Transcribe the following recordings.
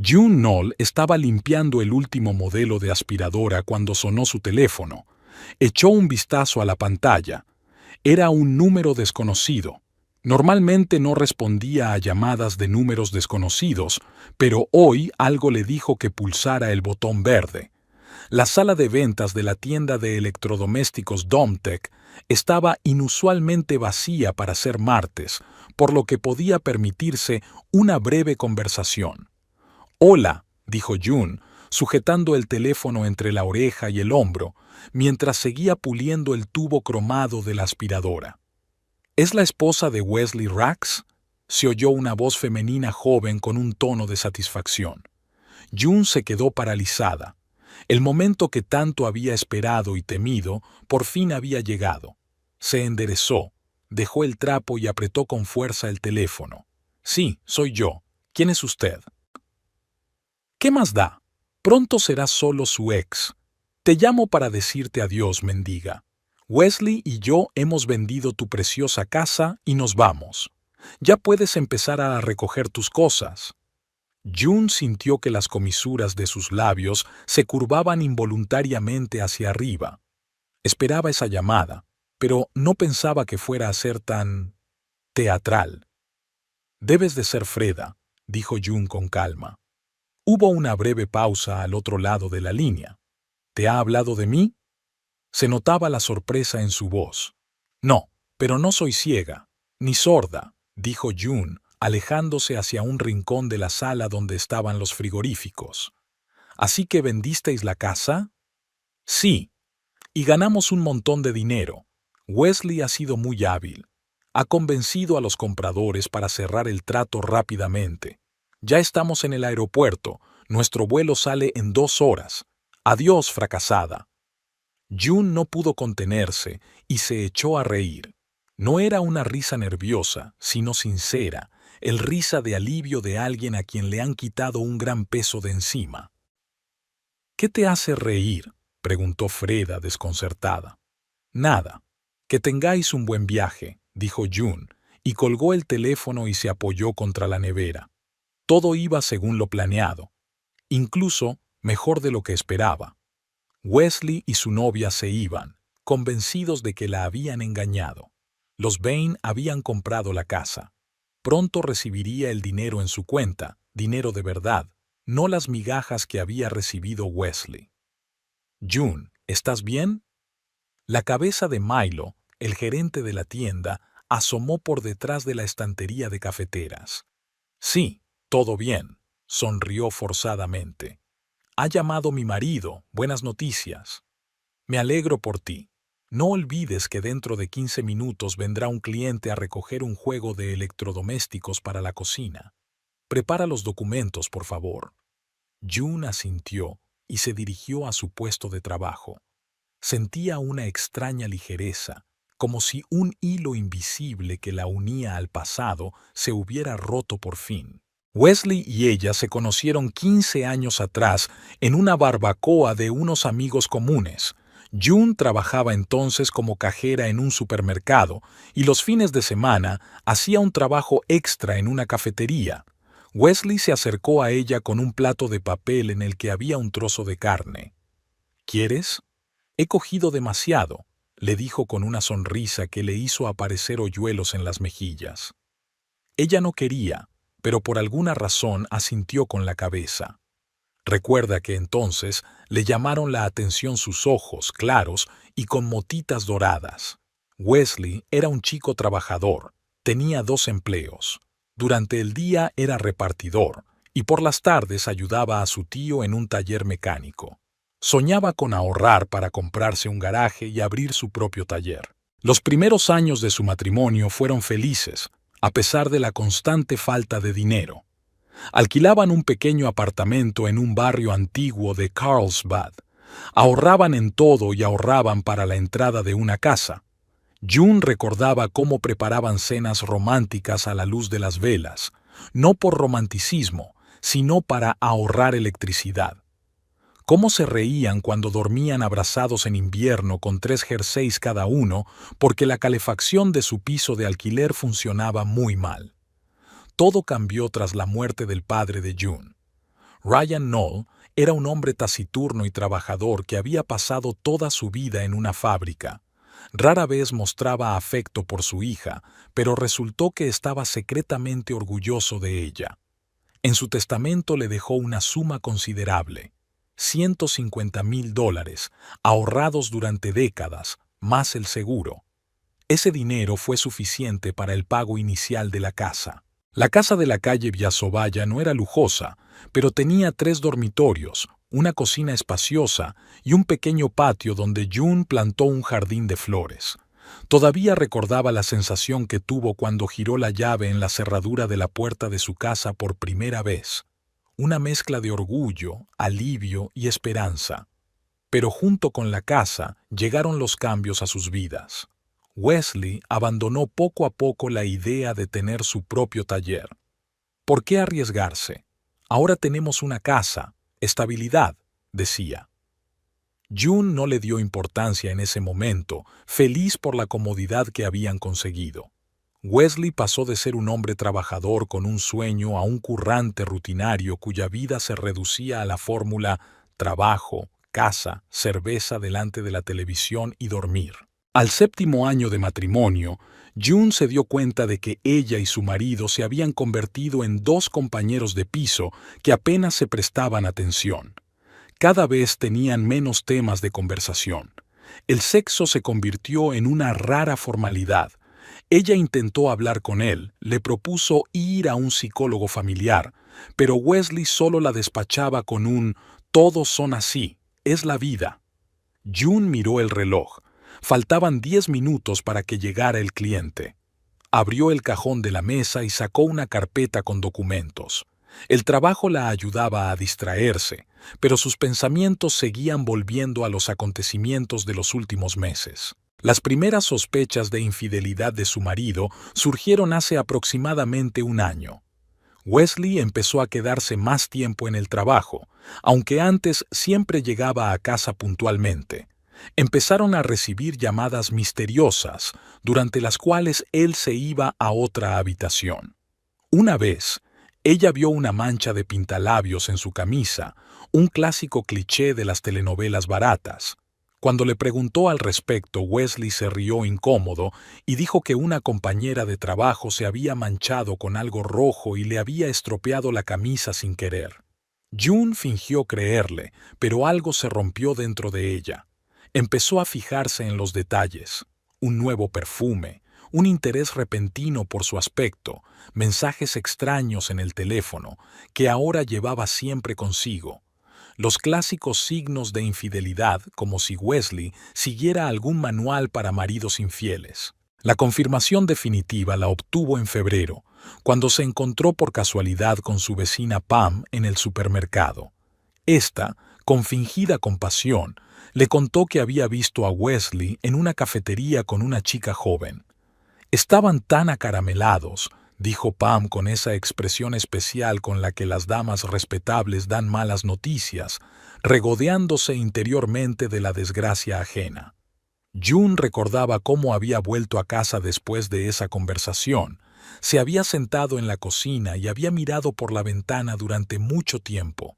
June Knoll estaba limpiando el último modelo de aspiradora cuando sonó su teléfono. Echó un vistazo a la pantalla. Era un número desconocido. Normalmente no respondía a llamadas de números desconocidos, pero hoy algo le dijo que pulsara el botón verde. La sala de ventas de la tienda de electrodomésticos Domtech estaba inusualmente vacía para ser martes, por lo que podía permitirse una breve conversación. «Hola», dijo June, sujetando el teléfono entre la oreja y el hombro, mientras seguía puliendo el tubo cromado de la aspiradora. «¿Es la esposa de Wesley Rax?», se oyó una voz femenina joven con un tono de satisfacción. June se quedó paralizada. El momento que tanto había esperado y temido por fin había llegado. Se enderezó, dejó el trapo y apretó con fuerza el teléfono. «Sí, soy yo. ¿Quién es usted?» «¿Qué más da? Pronto será solo su ex. Te llamo para decirte adiós, mendiga. Wesley y yo hemos vendido tu preciosa casa y nos vamos. Ya puedes empezar a recoger tus cosas». June sintió que las comisuras de sus labios se curvaban involuntariamente hacia arriba. Esperaba esa llamada, pero no pensaba que fuera a ser tan teatral. «Debes de ser Freda», dijo June con calma. Hubo una breve pausa al otro lado de la línea. «¿Te ha hablado de mí?» Se notaba la sorpresa en su voz. «No, pero no soy ciega, ni sorda», dijo June, alejándose hacia un rincón de la sala donde estaban los frigoríficos. «¿Así que vendisteis la casa?» «Sí, y ganamos un montón de dinero. Wesley ha sido muy hábil. Ha convencido a los compradores para cerrar el trato rápidamente. Ya estamos en el aeropuerto. Nuestro vuelo sale en 2 horas. Adiós, fracasada». June no pudo contenerse y se echó a reír. No era una risa nerviosa, sino sincera, el risa de alivio de alguien a quien le han quitado un gran peso de encima. «¿Qué te hace reír?», preguntó Freda desconcertada. «Nada. Que tengáis un buen viaje», dijo June, y colgó el teléfono y se apoyó contra la nevera. Todo iba según lo planeado, incluso mejor de lo que esperaba. Wesley y su novia se iban, convencidos de que la habían engañado. Los Bain habían comprado la casa. Pronto recibiría el dinero en su cuenta, dinero de verdad, no las migajas que había recibido Wesley. «June, ¿estás bien?» La cabeza de Milo, el gerente de la tienda, asomó por detrás de la estantería de cafeteras. «Sí, todo bien», sonrió forzadamente. «Ha llamado mi marido, buenas noticias». «Me alegro por ti. No olvides que dentro de 15 minutos vendrá un cliente a recoger un juego de electrodomésticos para la cocina. Prepara los documentos, por favor». June asintió y se dirigió a su puesto de trabajo. Sentía una extraña ligereza, como si un hilo invisible que la unía al pasado se hubiera roto por fin. Wesley y ella se conocieron 15 años atrás en una barbacoa de unos amigos comunes. June trabajaba entonces como cajera en un supermercado y los fines de semana hacía un trabajo extra en una cafetería. Wesley se acercó a ella con un plato de papel en el que había un trozo de carne. «¿Quieres?» «He cogido demasiado», le dijo con una sonrisa que le hizo aparecer hoyuelos en las mejillas. Ella no quería, pero por alguna razón asintió con la cabeza. Recuerda que entonces le llamaron la atención sus ojos claros y con motitas doradas. Wesley era un chico trabajador, tenía 2 empleos. Durante el día era repartidor y por las tardes ayudaba a su tío en un taller mecánico. Soñaba con ahorrar para comprarse un garaje y abrir su propio taller. Los primeros años de su matrimonio fueron felices, a pesar de la constante falta de dinero. Alquilaban un pequeño apartamento en un barrio antiguo de Carlsbad. Ahorraban en todo y ahorraban para la entrada de una casa. June recordaba cómo preparaban cenas románticas a la luz de las velas, no por romanticismo, sino para ahorrar electricidad. Cómo se reían cuando dormían abrazados en invierno con 3 jerseys cada uno porque la calefacción de su piso de alquiler funcionaba muy mal. Todo cambió tras la muerte del padre de June. Ryan Knoll era un hombre taciturno y trabajador que había pasado toda su vida en una fábrica. Rara vez mostraba afecto por su hija, pero resultó que estaba secretamente orgulloso de ella. En su testamento le dejó una suma considerable, $150,000, ahorrados durante décadas, más el seguro. Ese dinero fue suficiente para el pago inicial de la casa. La casa de la calle Villasoballa no era lujosa, pero tenía 3 dormitorios, una cocina espaciosa y un pequeño patio donde June plantó un jardín de flores. Todavía recordaba la sensación que tuvo cuando giró la llave en la cerradura de la puerta de su casa por primera vez. Una mezcla de orgullo, alivio y esperanza. Pero junto con la casa llegaron los cambios a sus vidas. Wesley abandonó poco a poco la idea de tener su propio taller. ¿Por qué arriesgarse? Ahora tenemos una casa, estabilidad, decía. June no le dio importancia en ese momento, feliz por la comodidad que habían conseguido. Wesley pasó de ser un hombre trabajador con un sueño a un currante rutinario cuya vida se reducía a la fórmula trabajo, casa, cerveza delante de la televisión y dormir. Al 7º año de matrimonio, June se dio cuenta de que ella y su marido se habían convertido en 2 compañeros de piso que apenas se prestaban atención. Cada vez tenían menos temas de conversación. El sexo se convirtió en una rara formalidad. Ella intentó hablar con él, le propuso ir a un psicólogo familiar, pero Wesley solo la despachaba con un «todos son así, es la vida». June miró el reloj. Faltaban 10 minutos para que llegara el cliente. Abrió el cajón de la mesa y sacó una carpeta con documentos. El trabajo la ayudaba a distraerse, pero sus pensamientos seguían volviendo a los acontecimientos de los últimos meses. Las primeras sospechas de infidelidad de su marido surgieron hace aproximadamente un año. Wesley empezó a quedarse más tiempo en el trabajo, aunque antes siempre llegaba a casa puntualmente. Empezaron a recibir llamadas misteriosas, durante las cuales él se iba a otra habitación. Una vez, ella vio una mancha de pintalabios en su camisa, un clásico cliché de las telenovelas baratas. Cuando le preguntó al respecto, Wesley se rió incómodo y dijo que una compañera de trabajo se había manchado con algo rojo y le había estropeado la camisa sin querer. June fingió creerle, pero algo se rompió dentro de ella. Empezó a fijarse en los detalles, un nuevo perfume, un interés repentino por su aspecto, mensajes extraños en el teléfono, que ahora llevaba siempre consigo. Los clásicos signos de infidelidad, como si Wesley siguiera algún manual para maridos infieles. La confirmación definitiva la obtuvo en febrero, cuando se encontró por casualidad con su vecina Pam en el supermercado. Esta, con fingida compasión, le contó que había visto a Wesley en una cafetería con una chica joven. «Estaban tan acaramelados», dijo Pam con esa expresión especial con la que las damas respetables dan malas noticias, regodeándose interiormente de la desgracia ajena. June recordaba cómo había vuelto a casa después de esa conversación. Se había sentado en la cocina y había mirado por la ventana durante mucho tiempo.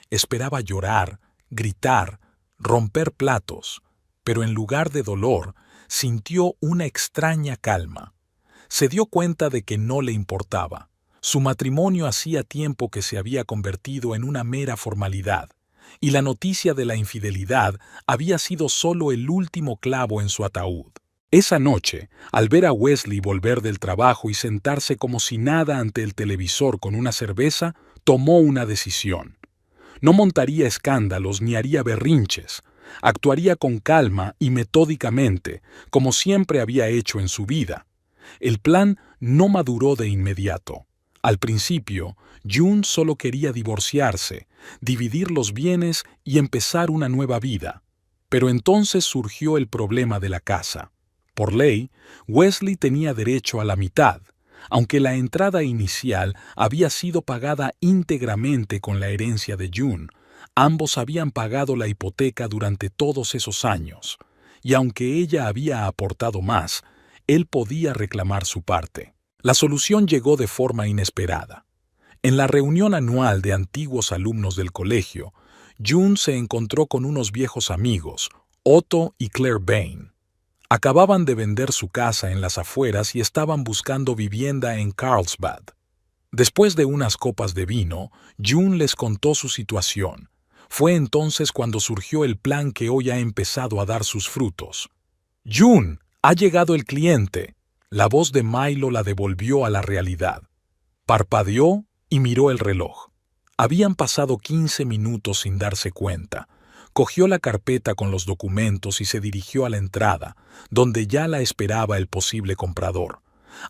Esperaba llorar, gritar, romper platos, pero en lugar de dolor, sintió una extraña calma. Se dio cuenta de que no le importaba. Su matrimonio hacía tiempo que se había convertido en una mera formalidad, y la noticia de la infidelidad había sido solo el último clavo en su ataúd. Esa noche, al ver a Wesley volver del trabajo y sentarse como si nada ante el televisor con una cerveza, tomó una decisión. No montaría escándalos ni haría berrinches. Actuaría con calma y metódicamente, como siempre había hecho en su vida. El plan no maduró de inmediato. Al principio, June solo quería divorciarse, dividir los bienes y empezar una nueva vida. Pero entonces surgió el problema de la casa. Por ley, Wesley tenía derecho a la mitad, aunque la entrada inicial había sido pagada íntegramente con la herencia de June. Ambos habían pagado la hipoteca durante todos esos años, y aunque ella había aportado más, él podía reclamar su parte. La solución llegó de forma inesperada. En la reunión anual de antiguos alumnos del colegio, June se encontró con unos viejos amigos, Otto y Claire Bain. Acababan de vender su casa en las afueras y estaban buscando vivienda en Carlsbad. Después de unas copas de vino, June les contó su situación. Fue entonces cuando surgió el plan que hoy ha empezado a dar sus frutos. «June, ha llegado el cliente». La voz de Milo la devolvió a la realidad. Parpadeó y miró el reloj. Habían pasado 15 minutos sin darse cuenta. Cogió la carpeta con los documentos y se dirigió a la entrada, donde ya la esperaba el posible comprador.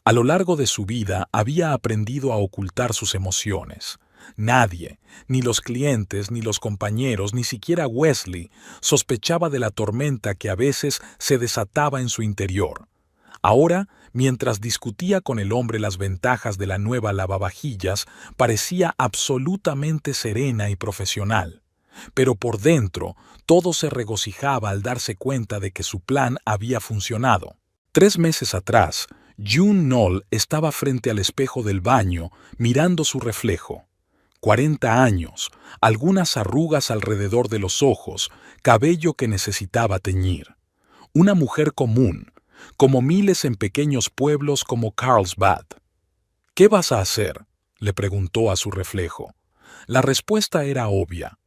A lo largo de su vida había aprendido a ocultar sus emociones. Nadie, ni los clientes, ni los compañeros, ni siquiera Wesley, sospechaba de la tormenta que a veces se desataba en su interior. Ahora, mientras discutía con el hombre las ventajas de la nueva lavavajillas, parecía absolutamente serena y profesional. Pero por dentro, todo se regocijaba al darse cuenta de que su plan había funcionado. 3 meses atrás, June Knoll estaba frente al espejo del baño, mirando su reflejo. 40 años, algunas arrugas alrededor de los ojos, cabello que necesitaba teñir. Una mujer común, como miles en pequeños pueblos como Carlsbad. «¿Qué vas a hacer?», le preguntó a su reflejo. La respuesta era obvia: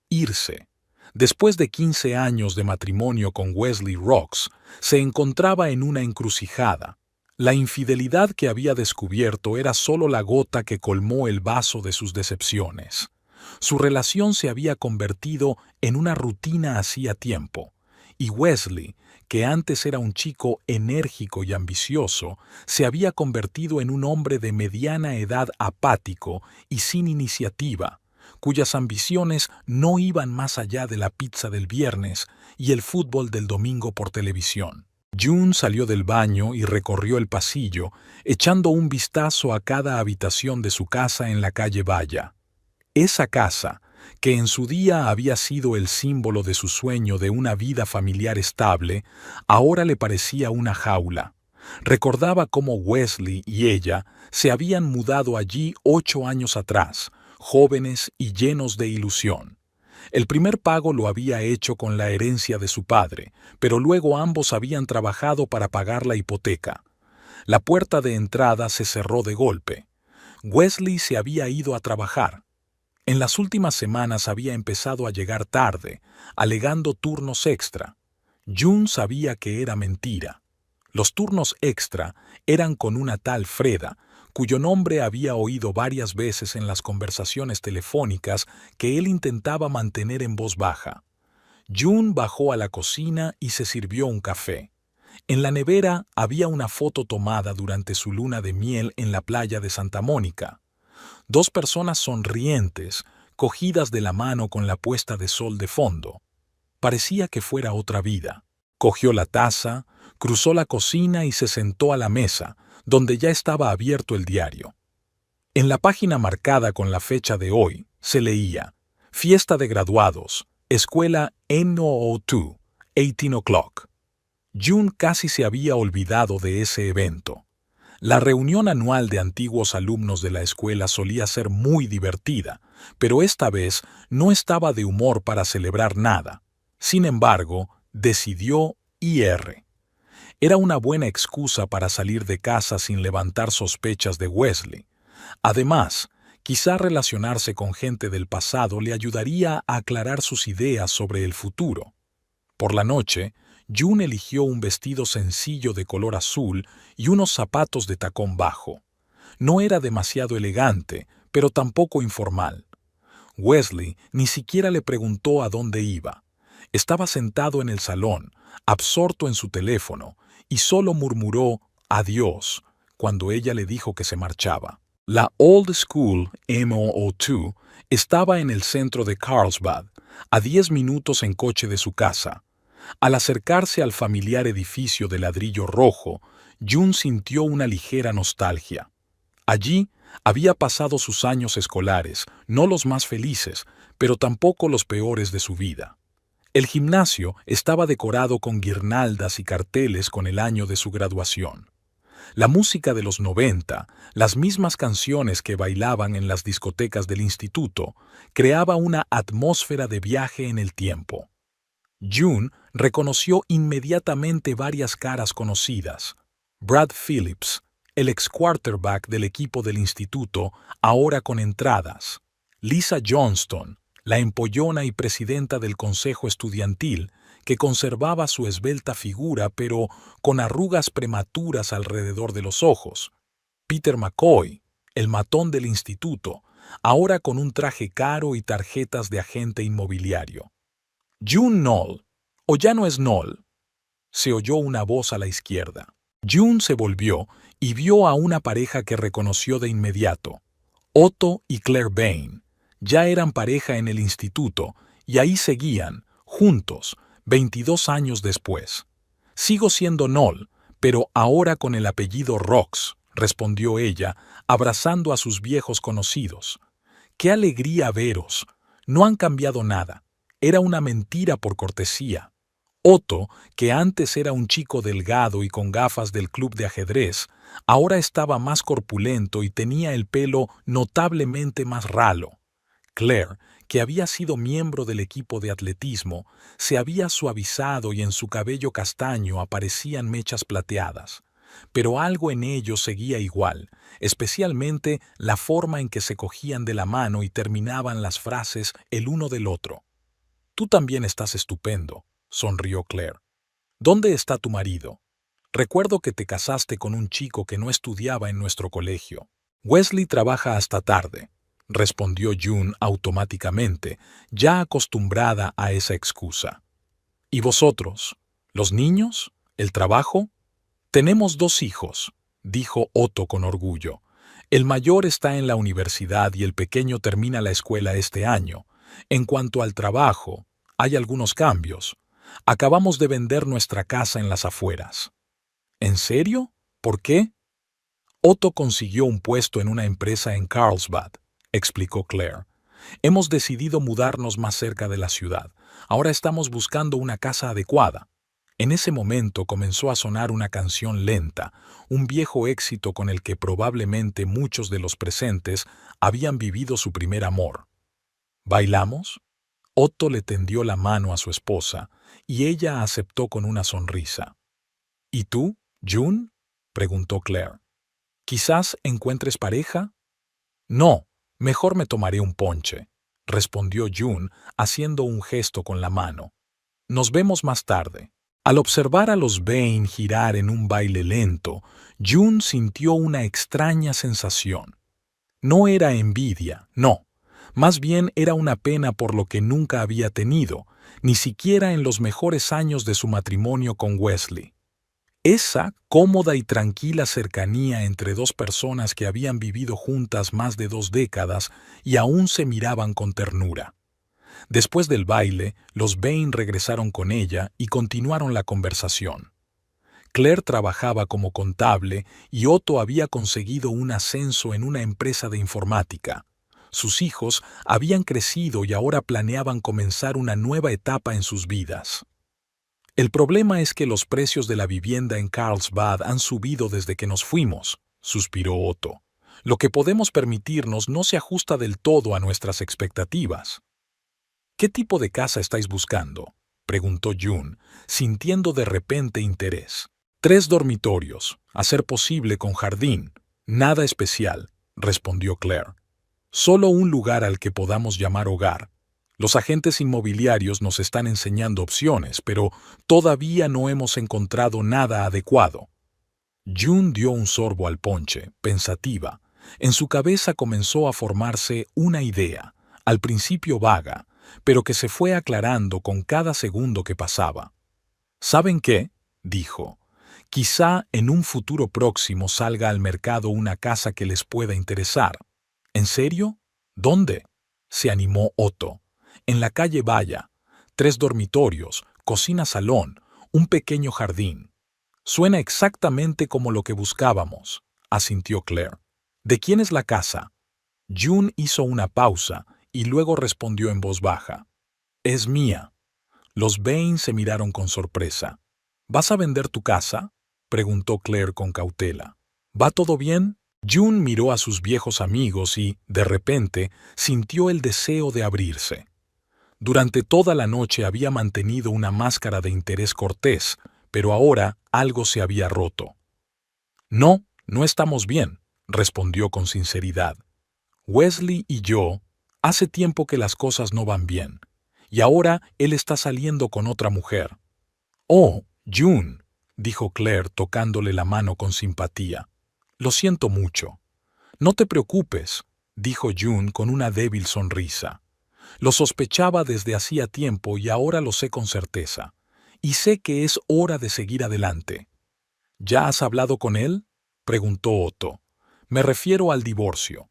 irse. Después de 15 años de matrimonio con Wesley Rocks, se encontraba en una encrucijada. La infidelidad que había descubierto era solo la gota que colmó el vaso de sus decepciones. Su relación se había convertido en una rutina hacía tiempo, y Wesley, que antes era un chico enérgico y ambicioso, se había convertido en un hombre de mediana edad apático y sin iniciativa, cuyas ambiciones no iban más allá de la pizza del viernes y el fútbol del domingo por televisión. June salió del baño y recorrió el pasillo, echando un vistazo a cada habitación de su casa en la calle Valla. Esa casa, que en su día había sido el símbolo de su sueño de una vida familiar estable, ahora le parecía una jaula. Recordaba cómo Wesley y ella se habían mudado allí 8 años atrás, jóvenes y llenos de ilusión. El primer pago lo había hecho con la herencia de su padre, pero luego ambos habían trabajado para pagar la hipoteca. La puerta de entrada se cerró de golpe. Wesley se había ido a trabajar. En las últimas semanas había empezado a llegar tarde, alegando turnos extra. June sabía que era mentira. Los turnos extra eran con una tal Freda, cuyo nombre había oído varias veces en las conversaciones telefónicas que él intentaba mantener en voz baja. June bajó a la cocina y se sirvió un café. En la nevera había una foto tomada durante su luna de miel en la playa de Santa Mónica. 2 personas sonrientes, cogidas de la mano con la puesta de sol de fondo. Parecía que fuera otra vida. Cogió la taza, cruzó la cocina y se sentó a la mesa, donde ya estaba abierto el diario. En la página marcada con la fecha de hoy, se leía: Fiesta de graduados, escuela NO2, 18 o'clock. June casi se había olvidado de ese evento. La reunión anual de antiguos alumnos de la escuela solía ser muy divertida, pero esta vez no estaba de humor para celebrar nada. Sin embargo, decidió ir. Era una buena excusa para salir de casa sin levantar sospechas de Wesley. Además, quizá relacionarse con gente del pasado le ayudaría a aclarar sus ideas sobre el futuro. Por la noche, June eligió un vestido sencillo de color azul y unos zapatos de tacón bajo. No era demasiado elegante, pero tampoco informal. Wesley ni siquiera le preguntó a dónde iba. Estaba sentado en el salón, absorto en su teléfono, y solo murmuró adiós cuando ella le dijo que se marchaba. La Old School MO2 estaba en el centro de Carlsbad, a 10 minutos en coche de su casa. Al acercarse al familiar edificio de ladrillo rojo, June sintió una ligera nostalgia. Allí había pasado sus años escolares, no los más felices, pero tampoco los peores de su vida. El gimnasio estaba decorado con guirnaldas y carteles con el año de su graduación. La música de los 90, las mismas canciones que bailaban en las discotecas del instituto, creaba una atmósfera de viaje en el tiempo. June reconoció inmediatamente varias caras conocidas. Brad Phillips, el ex quarterback del equipo del instituto, ahora con entradas. Lisa Johnston, la empollona y presidenta del consejo estudiantil, que conservaba su esbelta figura pero con arrugas prematuras alrededor de los ojos. Peter McCoy, el matón del instituto, ahora con un traje caro y tarjetas de agente inmobiliario. June Knoll, o ya no es Knoll, se oyó una voz a la izquierda. June se volvió y vio a una pareja que reconoció de inmediato. Otto y Claire Bain. Ya eran pareja en el instituto y ahí seguían, juntos, 22 años después. Sigo siendo Knoll, pero ahora con el apellido Rocks, respondió ella, abrazando a sus viejos conocidos. ¡Qué alegría veros! No han cambiado nada. Era una mentira por cortesía. Otto, que antes era un chico delgado y con gafas del club de ajedrez, ahora estaba más corpulento y tenía el pelo notablemente más ralo. Claire, que había sido miembro del equipo de atletismo, se había suavizado y en su cabello castaño aparecían mechas plateadas. Pero algo en ello seguía igual, especialmente la forma en que se cogían de la mano y terminaban las frases el uno del otro. «Tú también estás estupendo», sonrió Claire. «¿Dónde está tu marido? Recuerdo que te casaste con un chico que no estudiaba en nuestro colegio». «Wesley trabaja hasta tarde», respondió June automáticamente, ya acostumbrada a esa excusa. «¿Y vosotros? ¿Los niños? ¿El trabajo?» «Tenemos 2 hijos», dijo Otto con orgullo. «El mayor está en la universidad y el pequeño termina la escuela este año. En cuanto al trabajo, hay algunos cambios. Acabamos de vender nuestra casa en las afueras». «¿En serio? ¿Por qué?» «Otto consiguió un puesto en una empresa en Carlsbad», explicó Claire. «Hemos decidido mudarnos más cerca de la ciudad. Ahora estamos buscando una casa adecuada». En ese momento comenzó a sonar una canción lenta, un viejo éxito con el que probablemente muchos de los presentes habían vivido su primer amor. ¿Bailamos? Otto le tendió la mano a su esposa y ella aceptó con una sonrisa. ¿Y tú, June?, preguntó Claire. ¿Quizás encuentres pareja? No, mejor me tomaré un ponche, respondió June haciendo un gesto con la mano. Nos vemos más tarde. Al observar a los Bain girar en un baile lento, June sintió una extraña sensación. No era envidia, no. Más bien era una pena por lo que nunca había tenido, ni siquiera en los mejores años de su matrimonio con Wesley. Esa cómoda y tranquila cercanía entre 2 personas que habían vivido juntas más de 2 décadas y aún se miraban con ternura. Después del baile, los Bain regresaron con ella y continuaron la conversación. Claire trabajaba como contable y Otto había conseguido un ascenso en una empresa de informática. Sus hijos habían crecido y ahora planeaban comenzar una nueva etapa en sus vidas. «El problema es que los precios de la vivienda en Carlsbad han subido desde que nos fuimos», suspiró Otto. «Lo que podemos permitirnos no se ajusta del todo a nuestras expectativas». «¿Qué tipo de casa estáis buscando?», preguntó June, sintiendo de repente interés. 3 dormitorios, a ser posible con jardín. Nada especial, respondió Claire. Solo un lugar al que podamos llamar hogar. Los agentes inmobiliarios nos están enseñando opciones, pero todavía no hemos encontrado nada adecuado. June dio un sorbo al ponche, pensativa. En su cabeza comenzó a formarse una idea, al principio vaga, pero que se fue aclarando con cada segundo que pasaba. «¿Saben qué?», dijo. «Quizá en un futuro próximo salga al mercado una casa que les pueda interesar». «¿En serio? ¿Dónde?», se animó Otto. «En la calle Valla. 3 dormitorios, cocina-salón, un pequeño jardín». «Suena exactamente como lo que buscábamos», asintió Claire. «¿De quién es la casa?». June hizo una pausa y luego respondió en voz baja. «Es mía». Los Bain se miraron con sorpresa. «¿Vas a vender tu casa?». preguntó Claire con cautela. ¿Va todo bien? June miró a sus viejos amigos y, de repente, sintió el deseo de abrirse. Durante toda la noche había mantenido una máscara de interés cortés, pero ahora algo se había roto. No, no estamos bien, respondió con sinceridad. Wesley y yo, hace tiempo que las cosas no van bien, y ahora él está saliendo con otra mujer. Oh, June, dijo Claire tocándole la mano con simpatía. Lo siento mucho. No te preocupes, dijo June con una débil sonrisa. Lo sospechaba desde hacía tiempo y ahora lo sé con certeza. Y sé que es hora de seguir adelante. ¿Ya has hablado con él?, preguntó Otto. Me refiero al divorcio.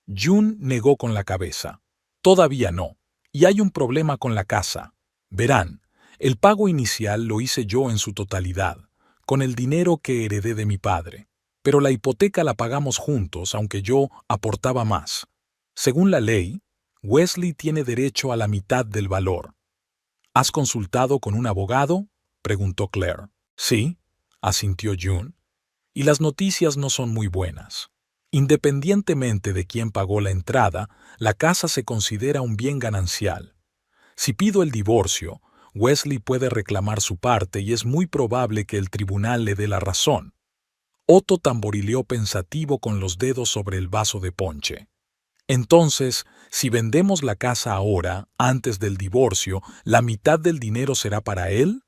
June negó con la cabeza. Todavía no. Y hay un problema con la casa. Verán, el pago inicial lo hice yo en su totalidad, con el dinero que heredé de mi padre. Pero la hipoteca la pagamos juntos, aunque yo aportaba más. Según la ley, Wesley tiene derecho a la mitad del valor. ¿Has consultado con un abogado?, preguntó Claire. Sí, asintió June. Y las noticias no son muy buenas. Independientemente de quién pagó la entrada, la casa se considera un bien ganancial. Si pido el divorcio, Wesley puede reclamar su parte y es muy probable que el tribunal le dé la razón. Otto tamborileó pensativo con los dedos sobre el vaso de ponche. Entonces, si vendemos la casa ahora, antes del divorcio, ¿la mitad del dinero será para él?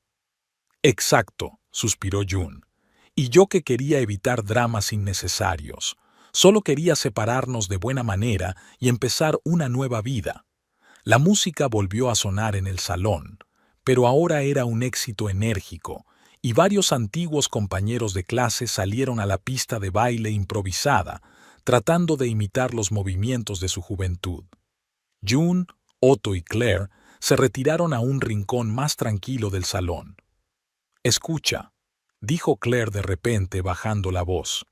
Exacto, suspiró June. Y yo que quería evitar dramas innecesarios. Solo quería separarnos de buena manera y empezar una nueva vida. La música volvió a sonar en el salón, pero ahora era un éxito enérgico, y varios antiguos compañeros de clase salieron a la pista de baile improvisada, tratando de imitar los movimientos de su juventud. June, Otto y Claire se retiraron a un rincón más tranquilo del salón. «Escucha», dijo Claire de repente bajando la voz.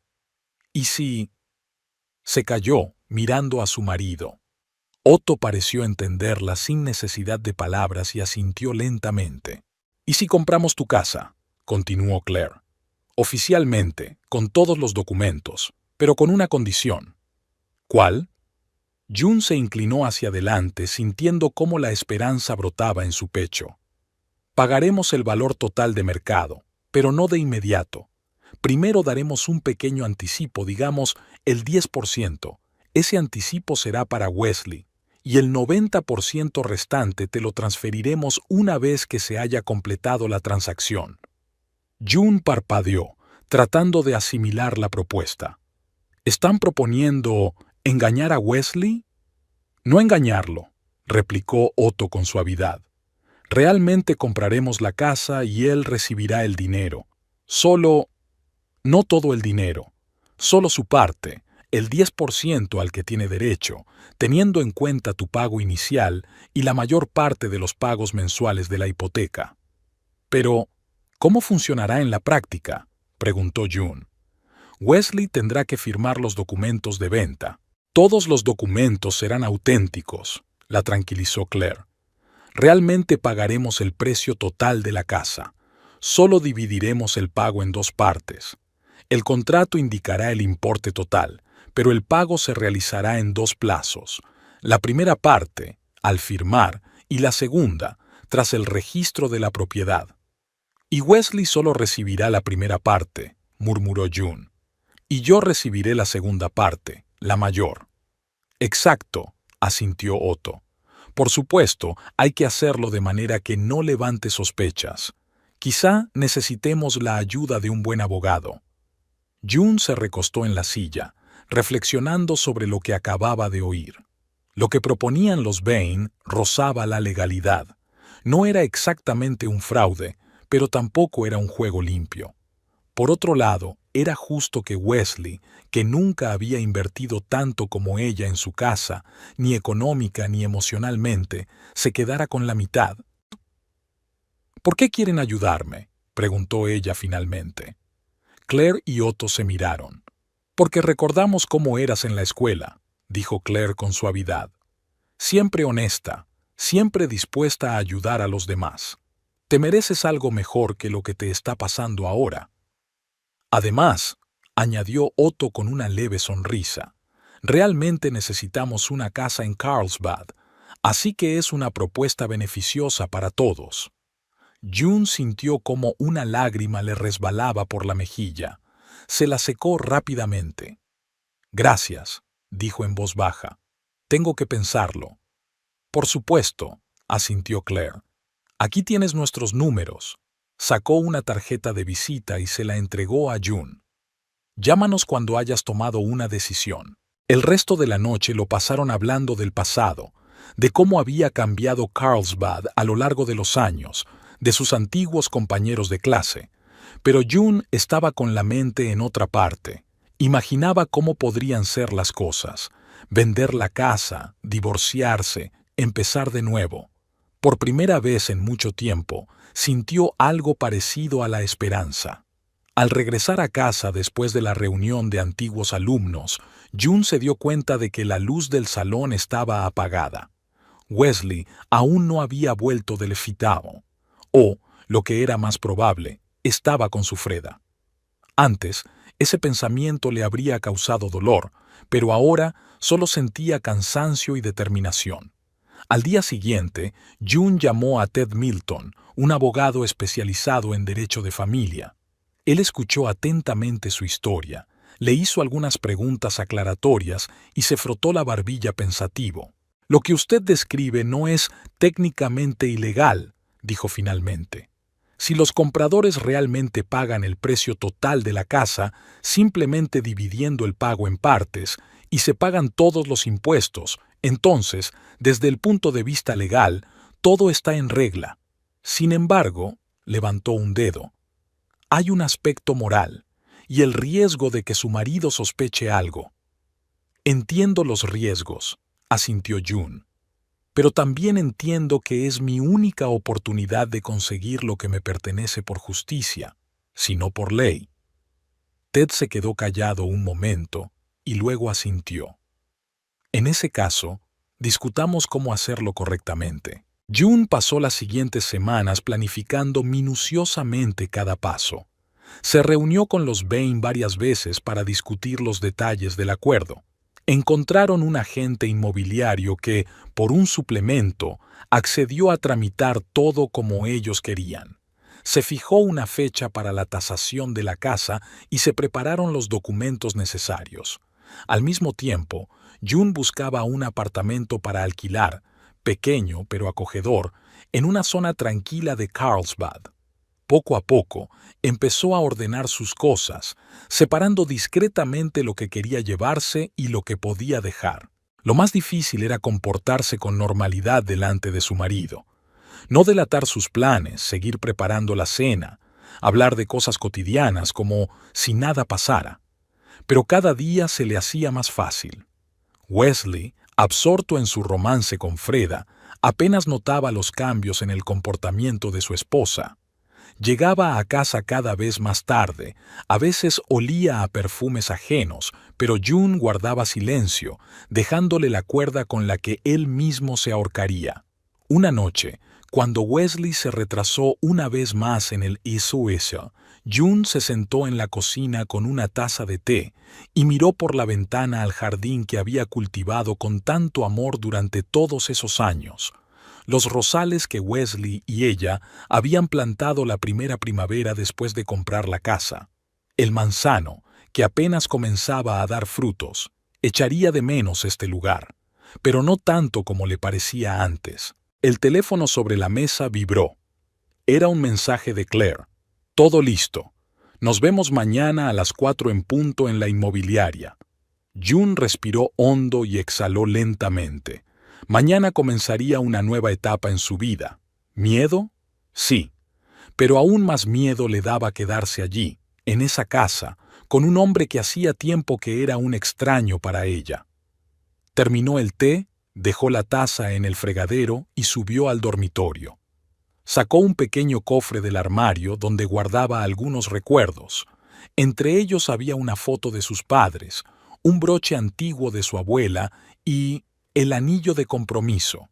«¿Y si...?» Se calló, mirando a su marido. Otto pareció entenderla sin necesidad de palabras y asintió lentamente. «¿Y si compramos tu casa?», continuó Claire. «Oficialmente, con todos los documentos, pero con una condición». «¿Cuál?». June se inclinó hacia adelante, sintiendo cómo la esperanza brotaba en su pecho. «Pagaremos el valor total de mercado, pero no de inmediato. Primero daremos un pequeño anticipo, digamos el 10%. Ese anticipo será para Wesley, y el 90% restante te lo transferiremos una vez que se haya completado la transacción». June parpadeó, tratando de asimilar la propuesta. ¿Están proponiendo engañar a Wesley? No engañarlo, replicó Otto con suavidad. Realmente compraremos la casa y él recibirá el dinero. No todo el dinero, solo su parte, el 10% al que tiene derecho, teniendo en cuenta tu pago inicial y la mayor parte de los pagos mensuales de la hipoteca. Pero, ¿cómo funcionará en la práctica?, preguntó June. Wesley tendrá que firmar los documentos de venta. Todos los documentos serán auténticos, la tranquilizó Claire. Realmente pagaremos el precio total de la casa. Solo dividiremos el pago en 2 partes. El contrato indicará el importe total, pero el pago se realizará en 2 plazos. La primera parte, al firmar, y la segunda, tras el registro de la propiedad. «Y Wesley solo recibirá la primera parte», murmuró June. «Y yo recibiré la segunda parte, la mayor». «Exacto», asintió Otto. «Por supuesto, hay que hacerlo de manera que no levante sospechas. Quizá necesitemos la ayuda de un buen abogado». June se recostó en la silla, reflexionando sobre lo que acababa de oír. Lo que proponían los Bain rozaba la legalidad. No era exactamente un fraude, pero tampoco era un juego limpio. Por otro lado, era justo que Wesley, que nunca había invertido tanto como ella en su casa, ni económica ni emocionalmente, se quedara con la mitad. «¿Por qué quieren ayudarme?», preguntó ella finalmente. Claire y Otto se miraron. «Porque recordamos cómo eras en la escuela», dijo Claire con suavidad. «Siempre honesta, siempre dispuesta a ayudar a los demás. Te mereces algo mejor que lo que te está pasando ahora». Además, añadió Otto con una leve sonrisa, realmente necesitamos una casa en Carlsbad, así que es una propuesta beneficiosa para todos. June sintió como una lágrima le resbalaba por la mejilla. Se la secó rápidamente. Gracias, dijo en voz baja. Tengo que pensarlo. Por supuesto, asintió Claire. Aquí tienes nuestros números. Sacó una tarjeta de visita y se la entregó a June. Llámanos cuando hayas tomado una decisión. El resto de la noche lo pasaron hablando del pasado, de cómo había cambiado Carlsbad a lo largo de los años, de sus antiguos compañeros de clase. Pero June estaba con la mente en otra parte. Imaginaba cómo podrían ser las cosas. Vender la casa, divorciarse, empezar de nuevo. Por primera vez en mucho tiempo, sintió algo parecido a la esperanza. Al regresar a casa después de la reunión de antiguos alumnos, June se dio cuenta de que la luz del salón estaba apagada. Wesley aún no había vuelto del Fitao. O, lo que era más probable, estaba con su Freda. Antes, ese pensamiento le habría causado dolor, pero ahora solo sentía cansancio y determinación. Al día siguiente, June llamó a Ted Milton, un abogado especializado en derecho de familia. Él escuchó atentamente su historia, le hizo algunas preguntas aclaratorias y se frotó la barbilla pensativo. Lo que usted describe no es técnicamente ilegal, dijo finalmente. Si los compradores realmente pagan el precio total de la casa, simplemente dividiendo el pago en partes, y se pagan todos los impuestos, entonces, desde el punto de vista legal, todo está en regla. Sin embargo, levantó un dedo. Hay un aspecto moral, y el riesgo de que su marido sospeche algo. Entiendo los riesgos, asintió June. Pero también entiendo que es mi única oportunidad de conseguir lo que me pertenece por justicia, si no por ley. Ted se quedó callado un momento y luego asintió. En ese caso, discutamos cómo hacerlo correctamente. June pasó las siguientes semanas planificando minuciosamente cada paso. Se reunió con los Bain varias veces para discutir los detalles del acuerdo. Encontraron un agente inmobiliario que, por un suplemento, accedió a tramitar todo como ellos querían. Se fijó una fecha para la tasación de la casa y se prepararon los documentos necesarios. Al mismo tiempo, June buscaba un apartamento para alquilar, pequeño pero acogedor, en una zona tranquila de Carlsbad. Poco a poco, empezó a ordenar sus cosas, separando discretamente lo que quería llevarse y lo que podía dejar. Lo más difícil era comportarse con normalidad delante de su marido. No delatar sus planes, seguir preparando la cena, hablar de cosas cotidianas como si nada pasara. Pero cada día se le hacía más fácil. Wesley, absorto en su romance con Freda, apenas notaba los cambios en el comportamiento de su esposa. Llegaba a casa cada vez más tarde, a veces olía a perfumes ajenos, pero June guardaba silencio, dejándole la cuerda con la que él mismo se ahorcaría. Una noche, cuando Wesley se retrasó una vez más en el SOS, June se sentó en la cocina con una taza de té y miró por la ventana al jardín que había cultivado con tanto amor durante todos esos años. Los rosales que Wesley y ella habían plantado la primera primavera después de comprar la casa. El manzano, que apenas comenzaba a dar frutos, echaría de menos este lugar, pero no tanto como le parecía antes. El teléfono sobre la mesa vibró. Era un mensaje de Claire. Todo listo. Nos vemos mañana a las 4 en punto en la inmobiliaria. June respiró hondo y exhaló lentamente. Mañana comenzaría una nueva etapa en su vida. ¿Miedo? Sí. Pero aún más miedo le daba quedarse allí, en esa casa, con un hombre que hacía tiempo que era un extraño para ella. Terminó el té, dejó la taza en el fregadero y subió al dormitorio. Sacó un pequeño cofre del armario donde guardaba algunos recuerdos. Entre ellos había una foto de sus padres, un broche antiguo de su abuela y el anillo de compromiso.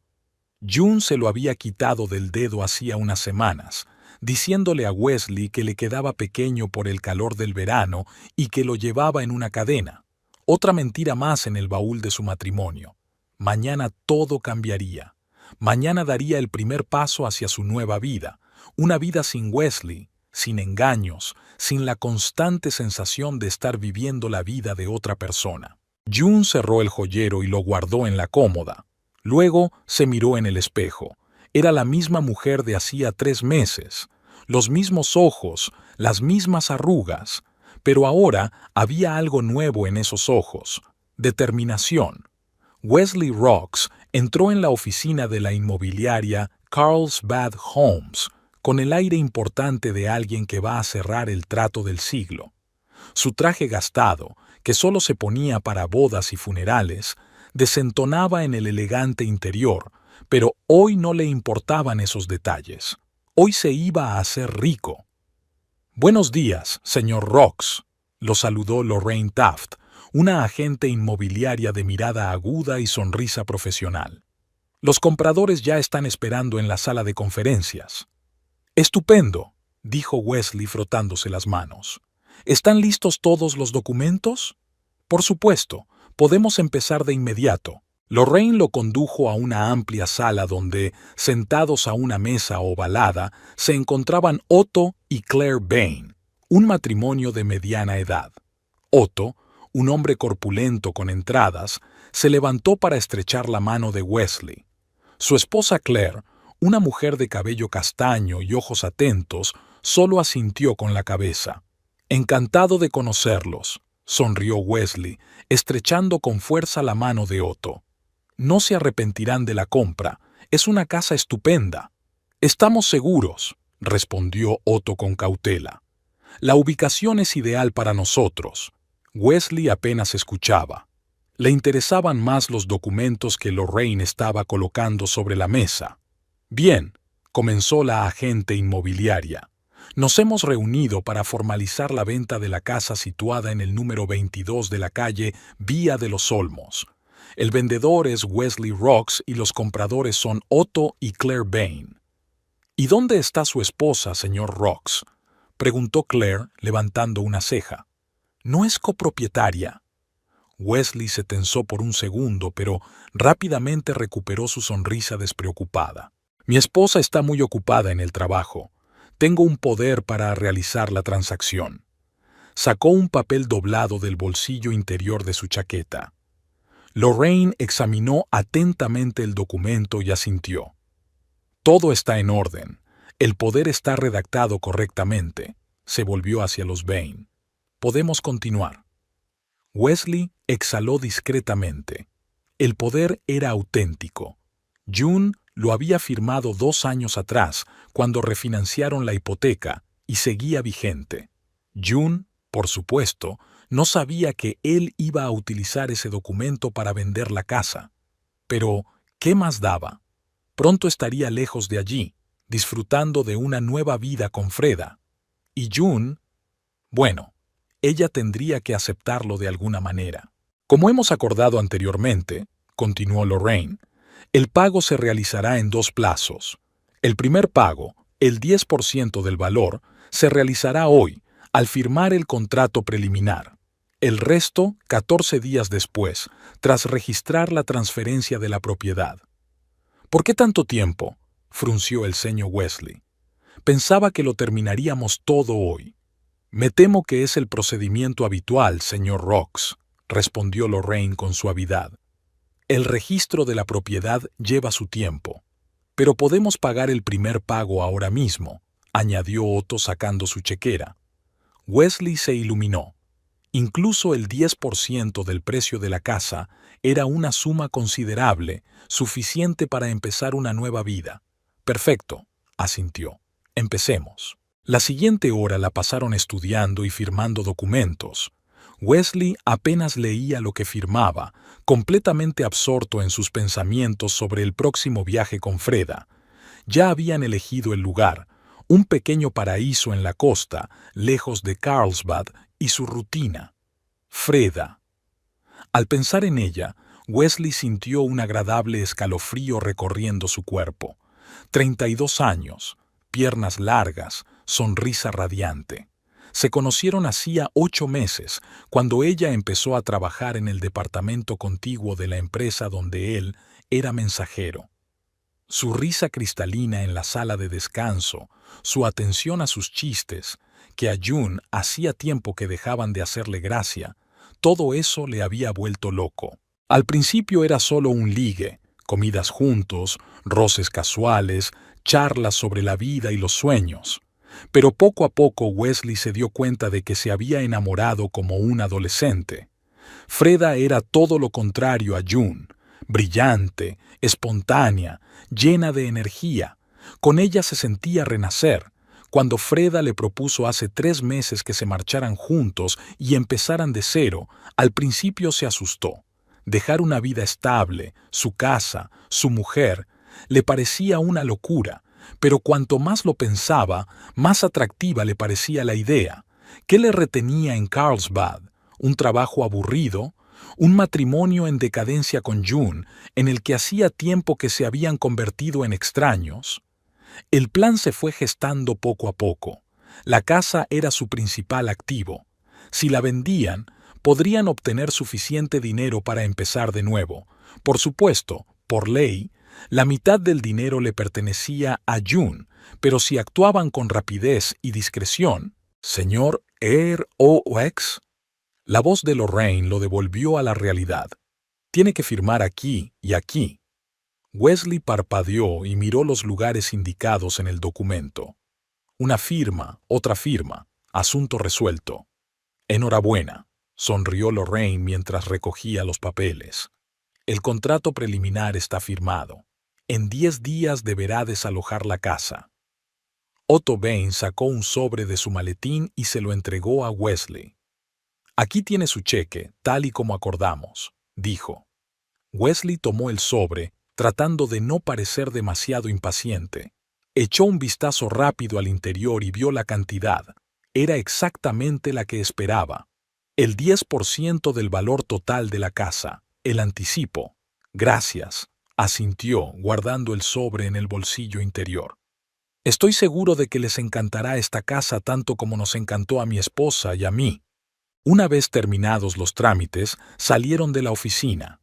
June se lo había quitado del dedo hacía unas semanas, diciéndole a Wesley que le quedaba pequeño por el calor del verano y que lo llevaba en una cadena. Otra mentira más en el baúl de su matrimonio. Mañana todo cambiaría. Mañana daría el primer paso hacia su nueva vida, una vida sin Wesley, sin engaños, sin la constante sensación de estar viviendo la vida de otra persona. June cerró el joyero y lo guardó en la cómoda. Luego se miró en el espejo. Era la misma mujer de hacía 3 meses, los mismos ojos, las mismas arrugas, pero ahora había algo nuevo en esos ojos: determinación. Wesley Rocks entró en la oficina de la inmobiliaria Carlsbad Homes con el aire importante de alguien que va a cerrar el trato del siglo. Su traje gastado, que solo se ponía para bodas y funerales, desentonaba en el elegante interior, pero hoy no le importaban esos detalles. Hoy se iba a hacer rico. «Buenos días, señor Rocks», lo saludó Lorraine Taft, una agente inmobiliaria de mirada aguda y sonrisa profesional. «Los compradores ya están esperando en la sala de conferencias». «Estupendo», dijo Wesley frotándose las manos. «¿Están listos todos los documentos?» «Por supuesto, podemos empezar de inmediato». Lorraine lo condujo a una amplia sala donde, sentados a una mesa ovalada, se encontraban Otto y Claire Bain, un matrimonio de mediana edad. Otto, un hombre corpulento con entradas, se levantó para estrechar la mano de Wesley. Su esposa Claire, una mujer de cabello castaño y ojos atentos, solo asintió con la cabeza. «Encantado de conocerlos», sonrió Wesley, estrechando con fuerza la mano de Otto. «No se arrepentirán de la compra. Es una casa estupenda». «Estamos seguros», respondió Otto con cautela. «La ubicación es ideal para nosotros». Wesley apenas escuchaba. Le interesaban más los documentos que Lorraine estaba colocando sobre la mesa. «Bien», comenzó la agente inmobiliaria. «Nos hemos reunido para formalizar la venta de la casa situada en el número 22 de la calle Vía de los Olmos. El vendedor es Wesley Rocks y los compradores son Otto y Claire Bain». «¿Y dónde está su esposa, señor Rocks?», preguntó Claire, levantando una ceja. «¿No es copropietaria?». Wesley se tensó por un segundo, pero rápidamente recuperó su sonrisa despreocupada. «Mi esposa está muy ocupada en el trabajo. Tengo un poder para realizar la transacción». Sacó un papel doblado del bolsillo interior de su chaqueta. Lorraine examinó atentamente el documento y asintió. «Todo está en orden. El poder está redactado correctamente». Se volvió hacia los Bain. «Podemos continuar». Wesley exhaló discretamente. El poder era auténtico. June lo había firmado 2 años atrás, cuando refinanciaron la hipoteca, y seguía vigente. June, por supuesto, no sabía que él iba a utilizar ese documento para vender la casa. Pero, ¿qué más daba? Pronto estaría lejos de allí, disfrutando de una nueva vida con Freda. Y June, bueno, ella tendría que aceptarlo de alguna manera. «Como hemos acordado anteriormente», continuó Lorraine, «el pago se realizará en 2 plazos. El primer pago, el 10% del valor, se realizará hoy, al firmar el contrato preliminar. El resto, 14 días después, tras registrar la transferencia de la propiedad». «¿Por qué tanto tiempo?», frunció el ceño Wesley. «Pensaba que lo terminaríamos todo hoy». «Me temo que es el procedimiento habitual, señor Rocks», respondió Lorraine con suavidad. «El registro de la propiedad lleva su tiempo. Pero podemos pagar el primer pago ahora mismo», añadió Otto sacando su chequera. Wesley se iluminó. Incluso el 10% del precio de la casa era una suma considerable, suficiente para empezar una nueva vida. «Perfecto», asintió. «Empecemos». La siguiente hora la pasaron estudiando y firmando documentos. Wesley apenas leía lo que firmaba, completamente absorto en sus pensamientos sobre el próximo viaje con Freda. Ya habían elegido el lugar, un pequeño paraíso en la costa, lejos de Carlsbad y su rutina. Freda. Al pensar en ella, Wesley sintió un agradable escalofrío recorriendo su cuerpo. 32 años. piernas largas, sonrisa radiante. Se conocieron hacía 8 meses, cuando ella empezó a trabajar en el departamento contiguo de la empresa donde él era mensajero. Su risa cristalina en la sala de descanso, su atención a sus chistes, que a June hacía tiempo que dejaban de hacerle gracia, todo eso le había vuelto loco. Al principio era solo un ligue, comidas juntos, roces casuales, charlas sobre la vida y los sueños. Pero poco a poco Wesley se dio cuenta de que se había enamorado como un adolescente. Freda era todo lo contrario a June, brillante, espontánea, llena de energía. Con ella se sentía renacer. Cuando Freda le propuso hace 3 meses que se marcharan juntos y empezaran de cero, al principio se asustó. Dejar una vida estable, su casa, su mujer, le parecía una locura, pero cuanto más lo pensaba, más atractiva le parecía la idea. ¿Qué le retenía en Carlsbad? ¿Un trabajo aburrido? ¿Un matrimonio en decadencia con June, en el que hacía tiempo que se habían convertido en extraños? El plan se fue gestando poco a poco. La casa era su principal activo. Si la vendían, podrían obtener suficiente dinero para empezar de nuevo. Por supuesto, por ley, la mitad del dinero le pertenecía a June, pero si actuaban con rapidez y discreción, señor Rox, la voz de Lorraine lo devolvió a la realidad. Tiene que firmar aquí y aquí. Wesley parpadeó y miró los lugares indicados en el documento. Una firma, otra firma, asunto resuelto. Enhorabuena, sonrió Lorraine mientras recogía los papeles. El contrato preliminar está firmado. En 10 días deberá desalojar la casa. Otto Bain sacó un sobre de su maletín y se lo entregó a Wesley. Aquí tiene su cheque, tal y como acordamos, dijo. Wesley tomó el sobre, tratando de no parecer demasiado impaciente. Echó un vistazo rápido al interior y vio la cantidad. Era exactamente la que esperaba. El 10% del valor total de la casa, el anticipo. Gracias, asintió, guardando el sobre en el bolsillo interior. Estoy seguro de que les encantará esta casa tanto como nos encantó a mi esposa y a mí. Una vez terminados los trámites, salieron de la oficina.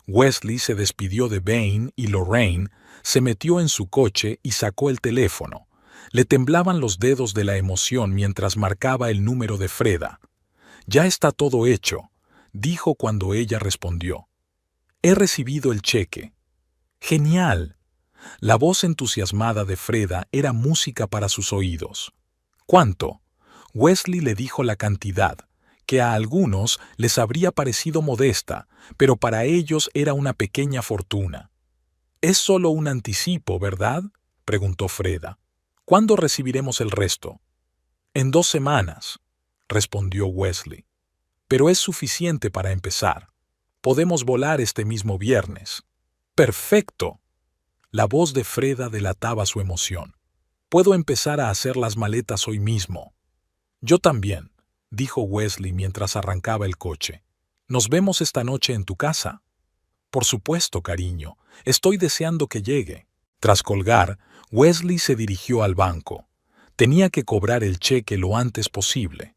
Wesley se despidió de Bain y Lorraine, se metió en su coche y sacó el teléfono. Le temblaban los dedos de la emoción mientras marcaba el número de Freda. Ya está todo hecho, dijo cuando ella respondió. He recibido el cheque. ¡Genial! La voz entusiasmada de Freda era música para sus oídos. ¿Cuánto? Wesley le dijo la cantidad, que a algunos les habría parecido modesta, pero para ellos era una pequeña fortuna. «Es solo un anticipo, ¿verdad?», preguntó Freda. «¿Cuándo recibiremos el resto?» «En 2 semanas», respondió Wesley. «Pero es suficiente para empezar. Podemos volar este mismo viernes». «¡Perfecto!». La voz de Freda delataba su emoción. «Puedo empezar a hacer las maletas hoy mismo». «Yo también», dijo Wesley mientras arrancaba el coche. «¿Nos vemos esta noche en tu casa?» «Por supuesto, cariño. Estoy deseando que llegue». Tras colgar, Wesley se dirigió al banco. Tenía que cobrar el cheque lo antes posible.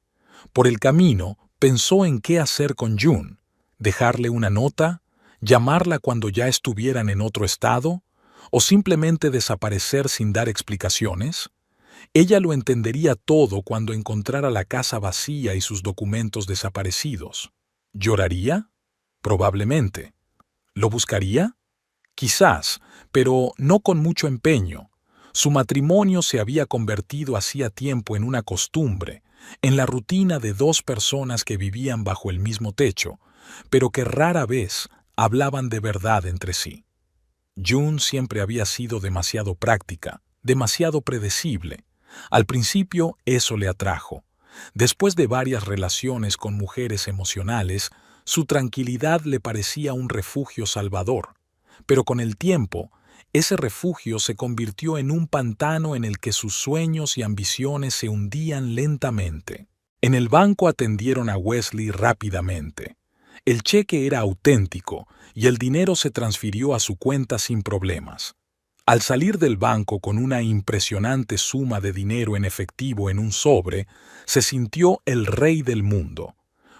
Por el camino, pensó en qué hacer con June. ¿Dejarle una nota? ¿Llamarla cuando ya estuvieran en otro estado? ¿O simplemente desaparecer sin dar explicaciones? Ella lo entendería todo cuando encontrara la casa vacía y sus documentos desaparecidos. ¿Lloraría? Probablemente. ¿Lo buscaría? Quizás, pero no con mucho empeño. Su matrimonio se había convertido hacía tiempo en una costumbre, en la rutina de 2 personas que vivían bajo el mismo techo, pero que rara vez hablaban de verdad entre sí. June siempre había sido demasiado práctica, demasiado predecible. Al principio eso le atrajo. Después de varias relaciones con mujeres emocionales, su tranquilidad le parecía un refugio salvador. Pero con el tiempo, ese refugio se convirtió en un pantano en el que sus sueños y ambiciones se hundían lentamente. En el banco atendieron a Wesley rápidamente. El cheque era auténtico y el dinero se transfirió a su cuenta sin problemas. Al salir del banco con una impresionante suma de dinero en efectivo en un sobre, se sintió el rey del mundo.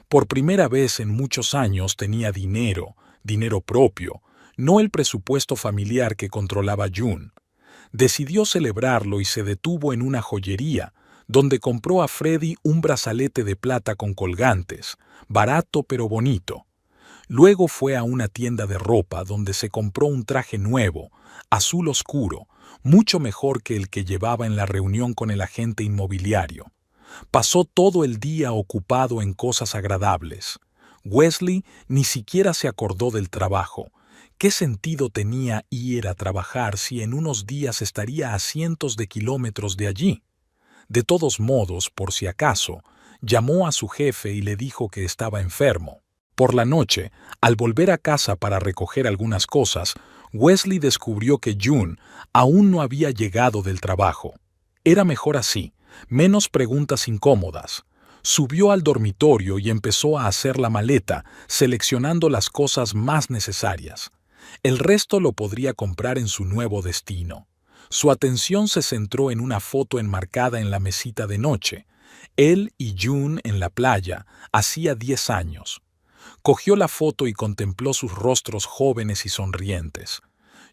Por primera vez en muchos años tenía dinero, dinero propio, no el presupuesto familiar que controlaba June. Decidió celebrarlo y se detuvo en una joyería, donde compró a Freddy un brazalete de plata con colgantes, barato pero bonito. Luego fue a una tienda de ropa donde se compró un traje nuevo, azul oscuro, mucho mejor que el que llevaba en la reunión con el agente inmobiliario. Pasó todo el día ocupado en cosas agradables. Wesley ni siquiera se acordó del trabajo. ¿Qué sentido tenía ir a trabajar si en unos días estaría a cientos de kilómetros de allí? De todos modos, por si acaso, llamó a su jefe y le dijo que estaba enfermo. Por la noche, al volver a casa para recoger algunas cosas, Wesley descubrió que June aún no había llegado del trabajo. Era mejor así, menos preguntas incómodas. Subió al dormitorio y empezó a hacer la maleta, seleccionando las cosas más necesarias. El resto lo podría comprar en su nuevo destino. Su atención se centró en una foto enmarcada en la mesita de noche. Él y June en la playa, hacía 10 años. Cogió la foto y contempló sus rostros jóvenes y sonrientes.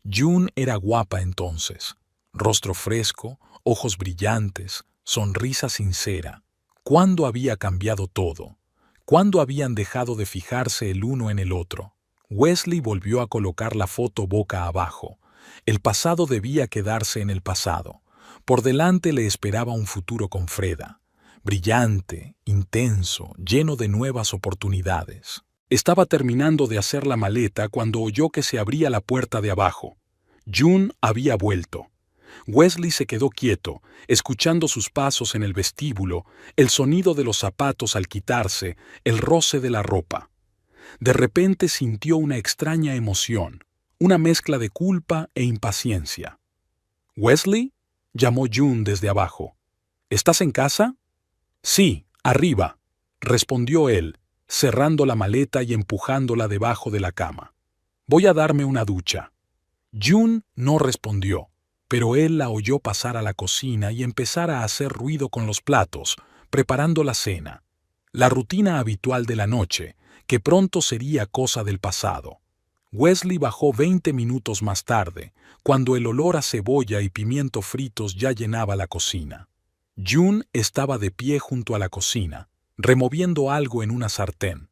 June era guapa entonces. Rostro fresco, ojos brillantes, sonrisa sincera. ¿Cuándo había cambiado todo? ¿Cuándo habían dejado de fijarse el uno en el otro? Wesley volvió a colocar la foto boca abajo. El pasado debía quedarse en el pasado. Por delante le esperaba un futuro con Freda. Brillante, intenso, lleno de nuevas oportunidades. Estaba terminando de hacer la maleta cuando oyó que se abría la puerta de abajo. June había vuelto. Wesley se quedó quieto, escuchando sus pasos en el vestíbulo, el sonido de los zapatos al quitarse, el roce de la ropa. De repente sintió una extraña emoción, una mezcla de culpa e impaciencia. «¿Wesley?», llamó June desde abajo. «¿Estás en casa?». «Sí, arriba», respondió él, cerrando la maleta y empujándola debajo de la cama. «Voy a darme una ducha». June no respondió, pero él la oyó pasar a la cocina y empezar a hacer ruido con los platos, preparando la cena. La rutina habitual de la noche, que pronto sería cosa del pasado. Wesley bajó 20 minutos más tarde, cuando el olor a cebolla y pimiento fritos ya llenaba la cocina. June estaba de pie junto a la cocina, removiendo algo en una sartén.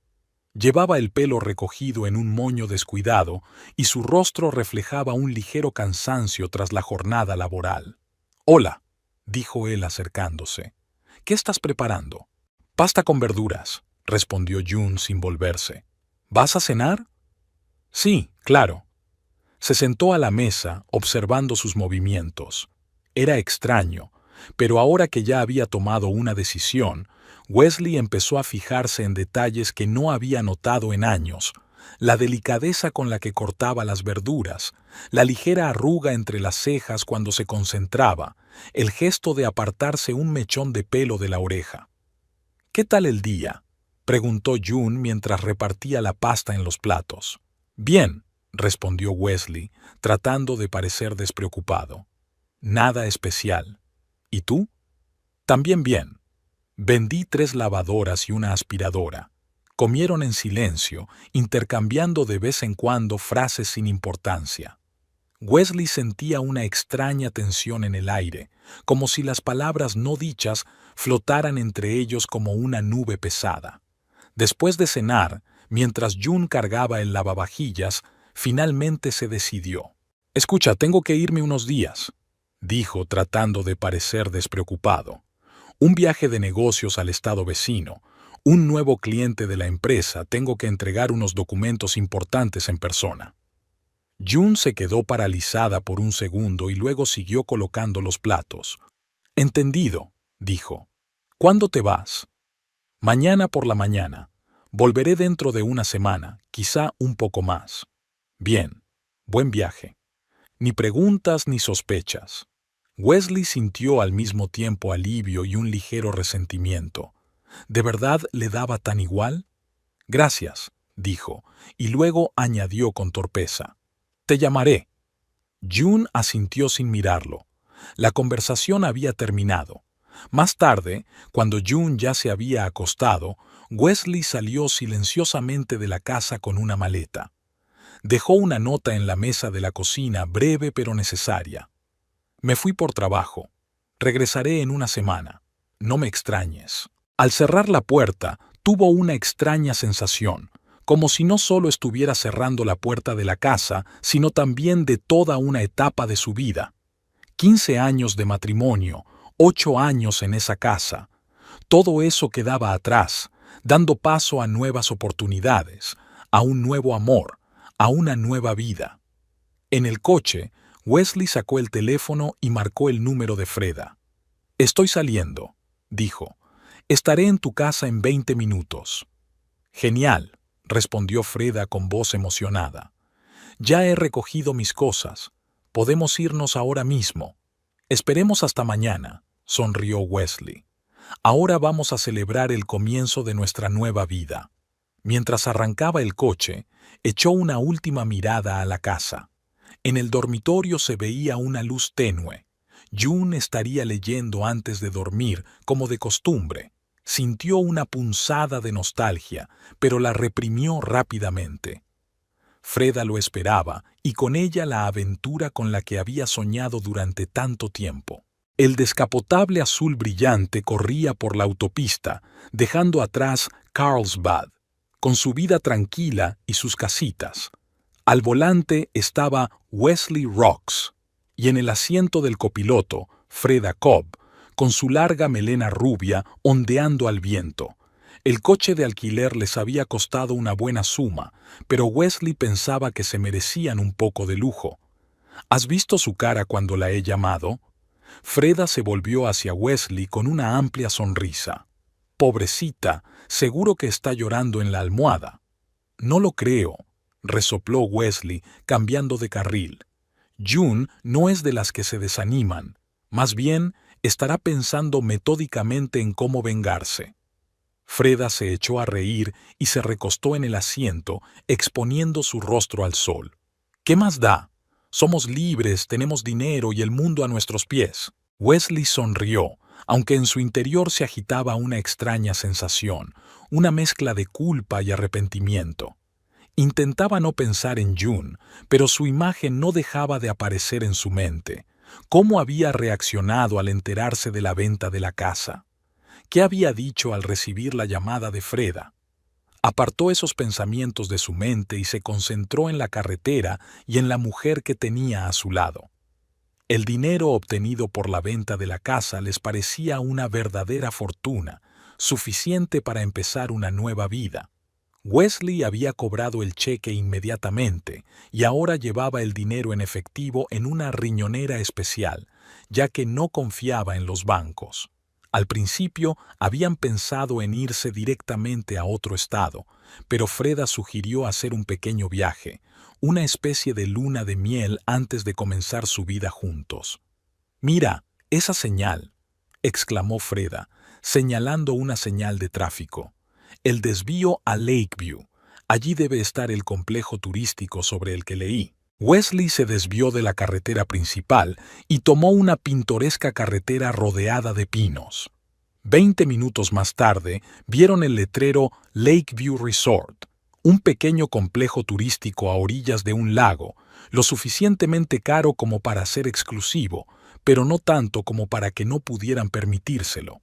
Llevaba el pelo recogido en un moño descuidado y su rostro reflejaba un ligero cansancio tras la jornada laboral. «Hola», dijo él acercándose. «¿Qué estás preparando?» «Pasta con verduras», respondió June sin volverse. «¿Vas a cenar?» «Sí, claro». Se sentó a la mesa, observando sus movimientos. Era extraño, pero ahora que ya había tomado una decisión, Wesley empezó a fijarse en detalles que no había notado en años: la delicadeza con la que cortaba las verduras, la ligera arruga entre las cejas cuando se concentraba, el gesto de apartarse un mechón de pelo de la oreja. «¿Qué tal el día?», preguntó June mientras repartía la pasta en los platos. «Bien», respondió Wesley, tratando de parecer despreocupado. «Nada especial. ¿Y tú?» «También bien. Vendí 3 lavadoras y una aspiradora». Comieron en silencio, intercambiando de vez en cuando frases sin importancia. Wesley sentía una extraña tensión en el aire, como si las palabras no dichas flotaran entre ellos como una nube pesada. Después de cenar, mientras June cargaba el lavavajillas, finalmente se decidió. «Escucha, tengo que irme unos días», dijo tratando de parecer despreocupado. «Un viaje de negocios al estado vecino, un nuevo cliente de la empresa, tengo que entregar unos documentos importantes en persona». June se quedó paralizada por un segundo y luego siguió colocando los platos. «Entendido», dijo. «¿Cuándo te vas?» «Mañana por la mañana. Volveré dentro de una semana, quizá un poco más». «Bien. Buen viaje». Ni preguntas ni sospechas. Wesley sintió al mismo tiempo alivio y un ligero resentimiento. ¿De verdad le daba tan igual? «Gracias», dijo, y luego añadió con torpeza. «Te llamaré». June asintió sin mirarlo. La conversación había terminado. Más tarde, cuando June ya se había acostado, Wesley salió silenciosamente de la casa con una maleta. Dejó una nota en la mesa de la cocina, breve pero necesaria. Me fui por trabajo. Regresaré en una semana. No me extrañes. Al cerrar la puerta, tuvo una extraña sensación, como si no solo estuviera cerrando la puerta de la casa, sino también de toda una etapa de su vida. 15 años de matrimonio, 8 años en esa casa. Todo eso quedaba atrás, dando paso a nuevas oportunidades, a un nuevo amor, a una nueva vida. En el coche, Wesley sacó el teléfono y marcó el número de Freda. «Estoy saliendo», dijo. «Estaré en tu casa en 20 minutos». «Genial», respondió Freda con voz emocionada. «Ya he recogido mis cosas. Podemos irnos ahora mismo». «Esperemos hasta mañana», sonrió Wesley. «Ahora vamos a celebrar el comienzo de nuestra nueva vida». Mientras arrancaba el coche, echó una última mirada a la casa. En el dormitorio se veía una luz tenue. June estaría leyendo antes de dormir, como de costumbre. Sintió una punzada de nostalgia, pero la reprimió rápidamente. Freda lo esperaba, y con ella la aventura con la que había soñado durante tanto tiempo. El descapotable azul brillante corría por la autopista, dejando atrás Carlsbad, con su vida tranquila y sus casitas. Al volante estaba Wesley Rocks, y en el asiento del copiloto, Freda Cobb, con su larga melena rubia ondeando al viento. El coche de alquiler les había costado una buena suma, pero Wesley pensaba que se merecían un poco de lujo. ¿Has visto su cara cuando la he llamado? Freda se volvió hacia Wesley con una amplia sonrisa. «Pobrecita, seguro que está llorando en la almohada». «No lo creo», resopló Wesley, cambiando de carril. «June no es de las que se desaniman. Más bien, estará pensando metódicamente en cómo vengarse». Freda se echó a reír y se recostó en el asiento, exponiendo su rostro al sol. «¿Qué más da? Somos libres, tenemos dinero y el mundo a nuestros pies». Wesley sonrió, aunque en su interior se agitaba una extraña sensación, una mezcla de culpa y arrepentimiento. Intentaba no pensar en June, pero su imagen no dejaba de aparecer en su mente. ¿Cómo había reaccionado al enterarse de la venta de la casa? ¿Qué había dicho al recibir la llamada de Freda? Apartó esos pensamientos de su mente y se concentró en la carretera y en la mujer que tenía a su lado. El dinero obtenido por la venta de la casa les parecía una verdadera fortuna, suficiente para empezar una nueva vida. Wesley había cobrado el cheque inmediatamente y ahora llevaba el dinero en efectivo en una riñonera especial, ya que no confiaba en los bancos. Al principio habían pensado en irse directamente a otro estado, pero Freda sugirió hacer un pequeño viaje, una especie de luna de miel antes de comenzar su vida juntos. «Mira, esa señal», exclamó Freda, señalando una señal de tráfico. «El desvío a Lakeview. Allí debe estar el complejo turístico sobre el que leí». Wesley se desvió de la carretera principal y tomó una pintoresca carretera rodeada de pinos. 20 minutos más tarde vieron el letrero Lakeview Resort, un pequeño complejo turístico a orillas de un lago, lo suficientemente caro como para ser exclusivo, pero no tanto como para que no pudieran permitírselo.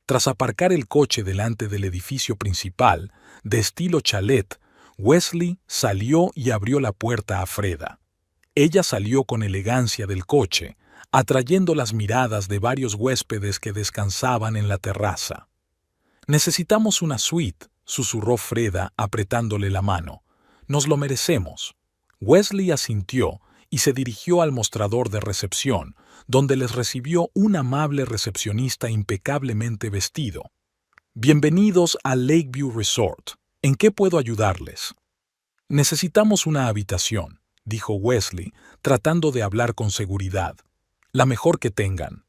Tras aparcar el coche delante del edificio principal, de estilo chalet, Wesley salió y abrió la puerta a Freda. Ella salió con elegancia del coche, atrayendo las miradas de varios huéspedes que descansaban en la terraza. «Necesitamos una suite», susurró Freda apretándole la mano. «Nos lo merecemos». Wesley asintió y se dirigió al mostrador de recepción, donde les recibió un amable recepcionista impecablemente vestido. «Bienvenidos a Lakeview Resort. ¿En qué puedo ayudarles?» «Necesitamos una habitación», dijo Wesley, tratando de hablar con seguridad. «La mejor que tengan».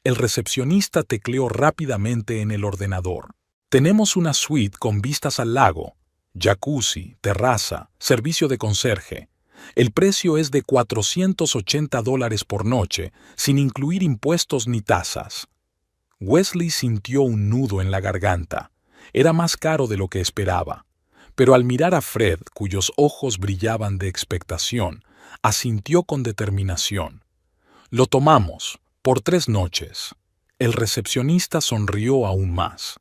El recepcionista tecleó rápidamente en el ordenador. «Tenemos una suite con vistas al lago, jacuzzi, terraza, servicio de conserje. El precio es de $480 por noche, sin incluir impuestos ni tasas. Wesley sintió un nudo en la garganta. Era más caro de lo que esperaba. Pero al mirar a Fred, cuyos ojos brillaban de expectación, asintió con determinación. Lo tomamos, por 3 noches. El recepcionista sonrió aún más.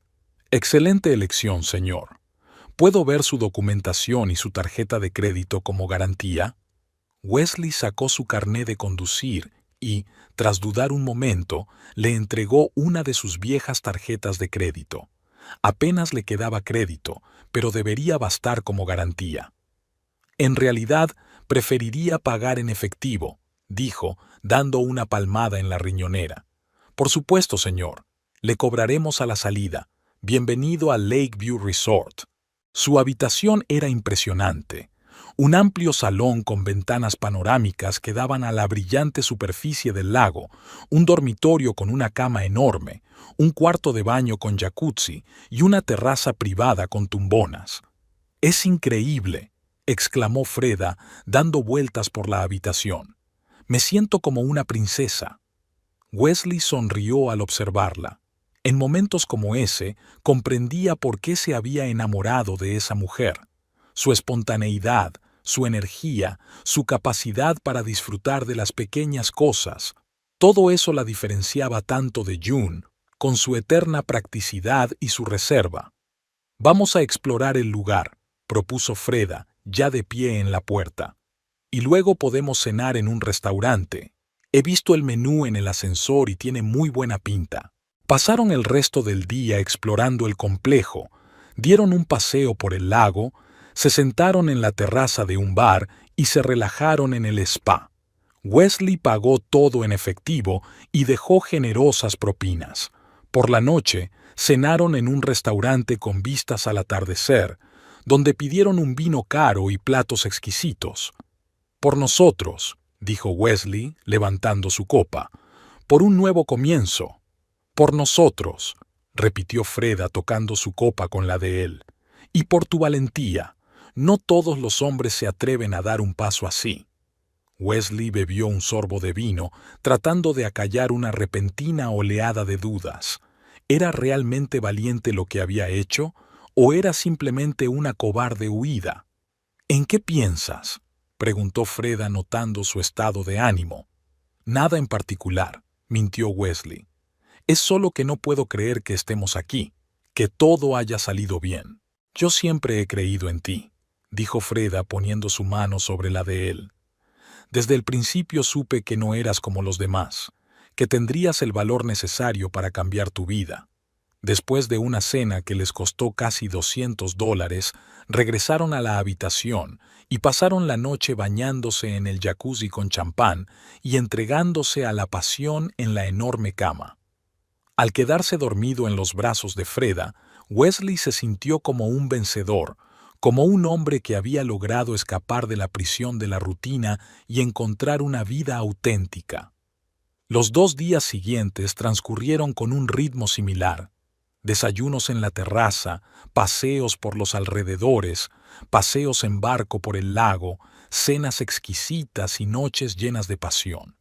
Excelente elección, señor. ¿Puedo ver su documentación y su tarjeta de crédito como garantía? Wesley sacó su carné de conducir y, tras dudar un momento, le entregó una de sus viejas tarjetas de crédito. Apenas le quedaba crédito, pero debería bastar como garantía. En realidad, preferiría pagar en efectivo, dijo, dando una palmada en la riñonera. Por supuesto, señor. Le cobraremos a la salida. Bienvenido a Lakeview Resort. Su habitación era impresionante. Un amplio salón con ventanas panorámicas que daban a la brillante superficie del lago, un dormitorio con una cama enorme, un cuarto de baño con jacuzzi y una terraza privada con tumbonas. «Es increíble», exclamó Freda, dando vueltas por la habitación. «Me siento como una princesa». Wesley sonrió al observarla. En momentos como ese, comprendía por qué se había enamorado de esa mujer. Su espontaneidad, su energía, su capacidad para disfrutar de las pequeñas cosas, todo eso la diferenciaba tanto de June, con su eterna practicidad y su reserva. «Vamos a explorar el lugar», propuso Freda, ya de pie en la puerta. «Y luego podemos cenar en un restaurante. He visto el menú en el ascensor y tiene muy buena pinta». Pasaron el resto del día explorando el complejo, dieron un paseo por el lago, se sentaron en la terraza de un bar y se relajaron en el spa. Wesley pagó todo en efectivo y dejó generosas propinas. Por la noche, cenaron en un restaurante con vistas al atardecer, donde pidieron un vino caro y platos exquisitos. «Por nosotros», dijo Wesley, levantando su copa, «por un nuevo comienzo». «Por nosotros», repitió Freda tocando su copa con la de él, «y por tu valentía. No todos los hombres se atreven a dar un paso así». Wesley bebió un sorbo de vino, tratando de acallar una repentina oleada de dudas. ¿Era realmente valiente lo que había hecho, o era simplemente una cobarde huida? «¿En qué piensas?», preguntó Freda notando su estado de ánimo. «Nada en particular», mintió Wesley. «Es solo que no puedo creer que estemos aquí, que todo haya salido bien». «Yo siempre he creído en ti», dijo Freda poniendo su mano sobre la de él. «Desde el principio supe que no eras como los demás, que tendrías el valor necesario para cambiar tu vida». Después de una cena que les costó casi $200, regresaron a la habitación y pasaron la noche bañándose en el jacuzzi con champán y entregándose a la pasión en la enorme cama. Al quedarse dormido en los brazos de Freda, Wesley se sintió como un vencedor, como un hombre que había logrado escapar de la prisión de la rutina y encontrar una vida auténtica. Los 2 días siguientes transcurrieron con un ritmo similar. Desayunos en la terraza, paseos por los alrededores, paseos en barco por el lago, cenas exquisitas y noches llenas de pasión.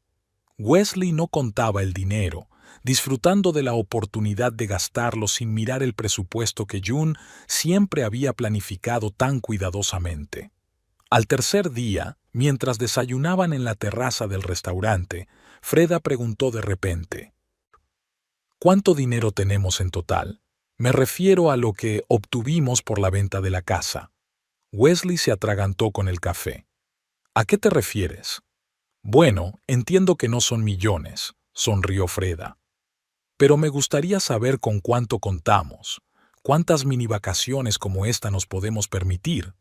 Wesley no contaba el dinero, disfrutando de la oportunidad de gastarlo sin mirar el presupuesto que June siempre había planificado tan cuidadosamente. Al tercer día, mientras desayunaban en la terraza del restaurante, Freda preguntó de repente: «¿Cuánto dinero tenemos en total? Me refiero a lo que obtuvimos por la venta de la casa». Wesley se atragantó con el café. «¿A qué te refieres?» «Bueno, entiendo que no son millones», sonrió Freda. «Pero me gustaría saber con cuánto contamos. ¿Cuántas mini vacaciones como esta nos podemos permitir?»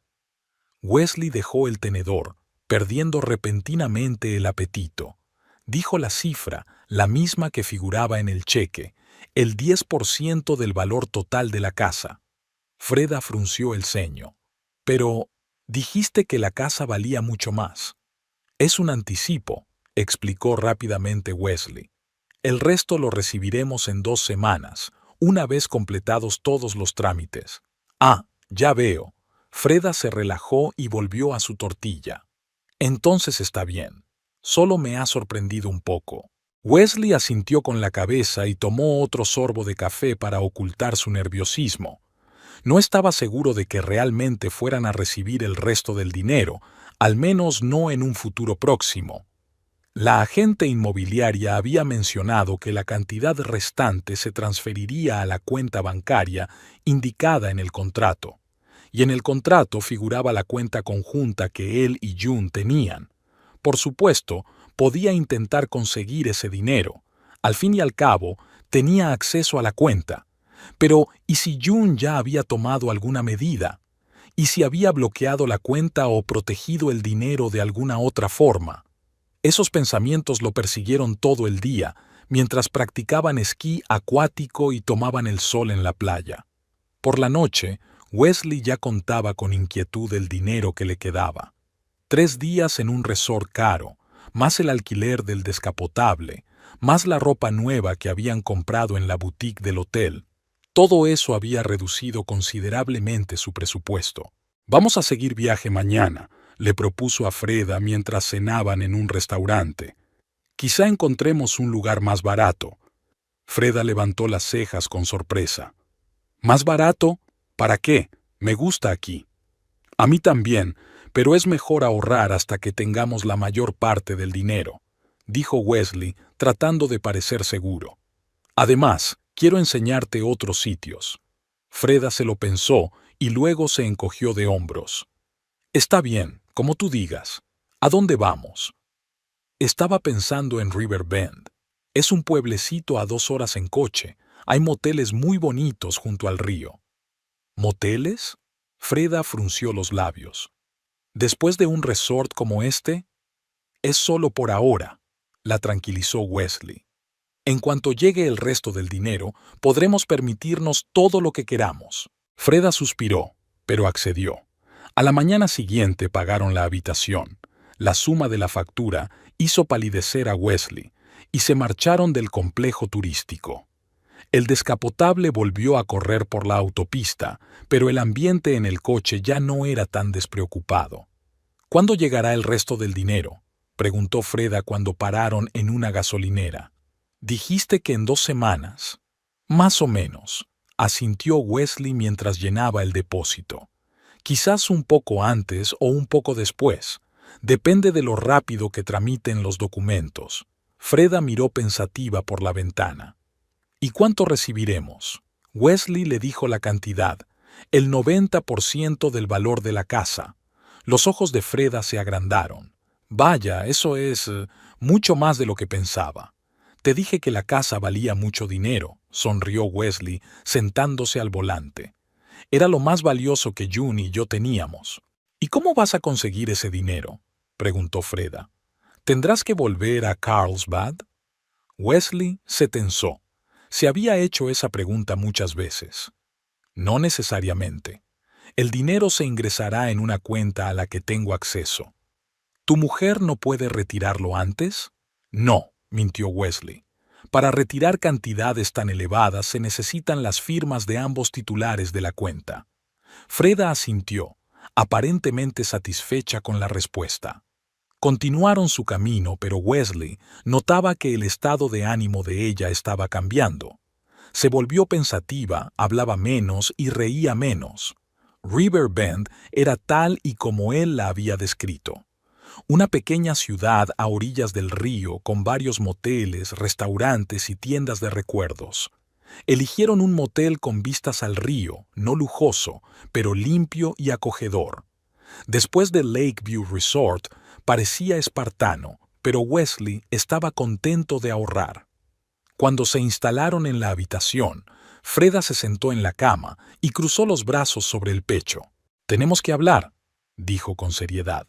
Wesley dejó el tenedor, perdiendo repentinamente el apetito. Dijo la cifra, la misma que figuraba en el cheque, el 10% del valor total de la casa. Freda frunció el ceño. «Pero dijiste que la casa valía mucho más». «Es un anticipo», explicó rápidamente Wesley. «El resto lo recibiremos en 2 semanas, una vez completados todos los trámites». «Ah, ya veo». Freda se relajó y volvió a su tortilla. Entonces está bien. Solo me ha sorprendido un poco. Wesley asintió con la cabeza y tomó otro sorbo de café para ocultar su nerviosismo. No estaba seguro de que realmente fueran a recibir el resto del dinero, al menos no en un futuro próximo. La agente inmobiliaria había mencionado que la cantidad restante se transferiría a la cuenta bancaria indicada en el contrato, y en el contrato figuraba la cuenta conjunta que él y June tenían. Por supuesto, podía intentar conseguir ese dinero. Al fin y al cabo, tenía acceso a la cuenta. Pero, ¿y si June ya había tomado alguna medida? ¿Y si había bloqueado la cuenta o protegido el dinero de alguna otra forma? Esos pensamientos lo persiguieron todo el día, mientras practicaban esquí acuático y tomaban el sol en la playa. Por la noche, Wesley ya contaba con inquietud el dinero que le quedaba. 3 días en un resort caro, más el alquiler del descapotable, más la ropa nueva que habían comprado en la boutique del hotel. Todo eso había reducido considerablemente su presupuesto. «Vamos a seguir viaje mañana», le propuso a Freda mientras cenaban en un restaurante. «Quizá encontremos un lugar más barato». Freda levantó las cejas con sorpresa. «¿Más barato? ¿Para qué? Me gusta aquí». «A mí también, pero es mejor ahorrar hasta que tengamos la mayor parte del dinero», dijo Wesley, tratando de parecer seguro. «Además, quiero enseñarte otros sitios». Freda se lo pensó y luego se encogió de hombros. «Está bien, como tú digas. ¿A dónde vamos?» Estaba pensando en River Bend. Es un pueblecito a 2 horas en coche. Hay moteles muy bonitos junto al río. ¿Moteles? Freda frunció los labios. ¿Después de un resort como este? Es solo por ahora, la tranquilizó Wesley. En cuanto llegue el resto del dinero, podremos permitirnos todo lo que queramos. Freda suspiró, pero accedió. A la mañana siguiente pagaron la habitación. La suma de la factura hizo palidecer a Wesley y se marcharon del complejo turístico. El descapotable volvió a correr por la autopista, pero el ambiente en el coche ya no era tan despreocupado. «¿Cuándo llegará el resto del dinero?», preguntó Freda cuando pararon en una gasolinera. «Dijiste que en 2 semanas». «Más o menos», asintió Wesley mientras llenaba el depósito. «Quizás un poco antes o un poco después. Depende de lo rápido que tramiten los documentos». Freda miró pensativa por la ventana. «¿Y cuánto recibiremos?». Wesley le dijo la cantidad, el 90% del valor de la casa. Los ojos de Freda se agrandaron. «Vaya, eso es mucho más de lo que pensaba». «Te dije que la casa valía mucho dinero», sonrió Wesley, sentándose al volante. «Era lo más valioso que June y yo teníamos». «¿Y cómo vas a conseguir ese dinero?», preguntó Freda. «¿Tendrás que volver a Carlsbad?». Wesley se tensó. Se había hecho esa pregunta muchas veces. «No necesariamente. El dinero se ingresará en una cuenta a la que tengo acceso». «¿Tu mujer no puede retirarlo antes?». «No», mintió Wesley. «Para retirar cantidades tan elevadas se necesitan las firmas de ambos titulares de la cuenta». Freda asintió, aparentemente satisfecha con la respuesta. Continuaron su camino, pero Wesley notaba que el estado de ánimo de ella estaba cambiando. Se volvió pensativa, hablaba menos y reía menos. River Bend era tal y como él la había descrito. Una pequeña ciudad a orillas del río con varios moteles, restaurantes y tiendas de recuerdos. Eligieron un motel con vistas al río, no lujoso, pero limpio y acogedor. Después del Lakeview Resort, parecía espartano, pero Wesley estaba contento de ahorrar. Cuando se instalaron en la habitación, Freda se sentó en la cama y cruzó los brazos sobre el pecho. «Tenemos que hablar», dijo con seriedad.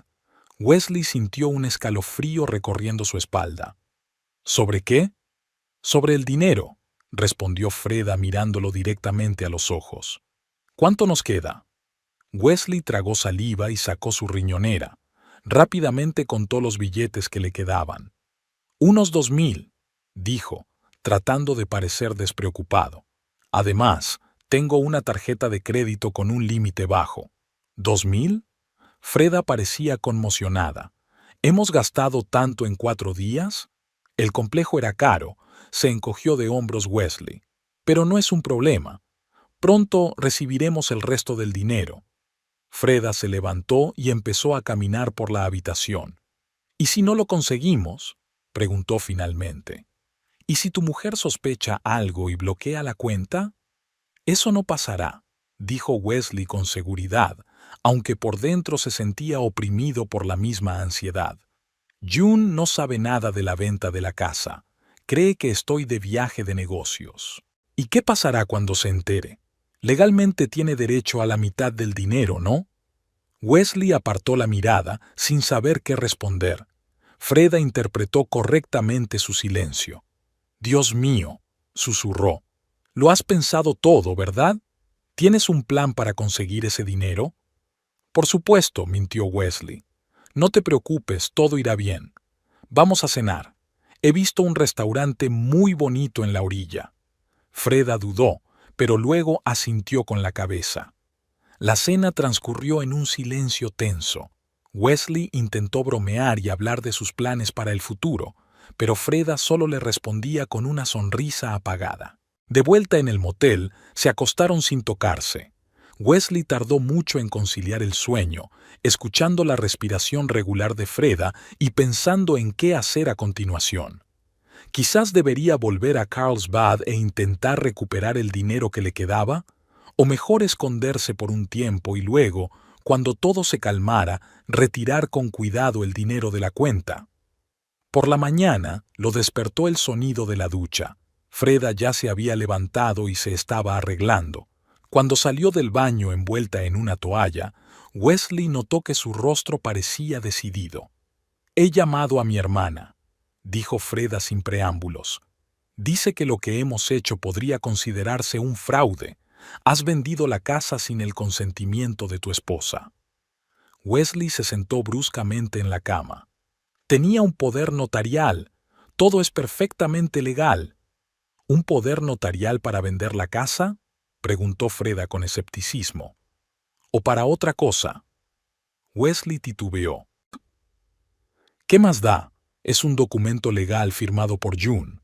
Wesley sintió un escalofrío recorriendo su espalda. «¿Sobre qué?». «Sobre el dinero», respondió Freda mirándolo directamente a los ojos. «¿Cuánto nos queda?». Wesley tragó saliva y sacó su riñonera. Rápidamente contó los billetes que le quedaban. «Unos 2,000», dijo, tratando de parecer despreocupado. «Además, tengo una tarjeta de crédito con un límite bajo». «¿2,000?». Freda parecía conmocionada. ¿Hemos gastado tanto en 4 días? El complejo era caro, se encogió de hombros Wesley. Pero no es un problema. Pronto recibiremos el resto del dinero. Freda se levantó y empezó a caminar por la habitación. ¿Y si no lo conseguimos?, preguntó finalmente. ¿Y si tu mujer sospecha algo y bloquea la cuenta? Eso no pasará, dijo Wesley con seguridad, aunque por dentro se sentía oprimido por la misma ansiedad. June no sabe nada de la venta de la casa. Cree que estoy de viaje de negocios. ¿Y qué pasará cuando se entere? Legalmente tiene derecho a la mitad del dinero, ¿no? Wesley apartó la mirada sin saber qué responder. Freda interpretó correctamente su silencio. «Dios mío», susurró. «Lo has pensado todo, ¿verdad? ¿Tienes un plan para conseguir ese dinero?» «Por supuesto», mintió Wesley. «No te preocupes, todo irá bien. Vamos a cenar. He visto un restaurante muy bonito en la orilla». Freda dudó, pero luego asintió con la cabeza. La cena transcurrió en un silencio tenso. Wesley intentó bromear y hablar de sus planes para el futuro, pero Freda solo le respondía con una sonrisa apagada. De vuelta en el motel, se acostaron sin tocarse. Wesley tardó mucho en conciliar el sueño, escuchando la respiración regular de Freda y pensando en qué hacer a continuación. Quizás debería volver a Carlsbad e intentar recuperar el dinero que le quedaba, o mejor esconderse por un tiempo y luego, cuando todo se calmara, retirar con cuidado el dinero de la cuenta. Por la mañana lo despertó el sonido de la ducha. Freda ya se había levantado y se estaba arreglando. Cuando salió del baño envuelta en una toalla, Wesley notó que su rostro parecía decidido. «He llamado a mi hermana», dijo Freda sin preámbulos. «Dice que lo que hemos hecho podría considerarse un fraude. Has vendido la casa sin el consentimiento de tu esposa». Wesley se sentó bruscamente en la cama. «Tenía un poder notarial. Todo es perfectamente legal». «¿Un poder notarial para vender la casa?», preguntó Freda con escepticismo. «¿O para otra cosa?». Wesley titubeó. «¿Qué más da? Es un documento legal firmado por June».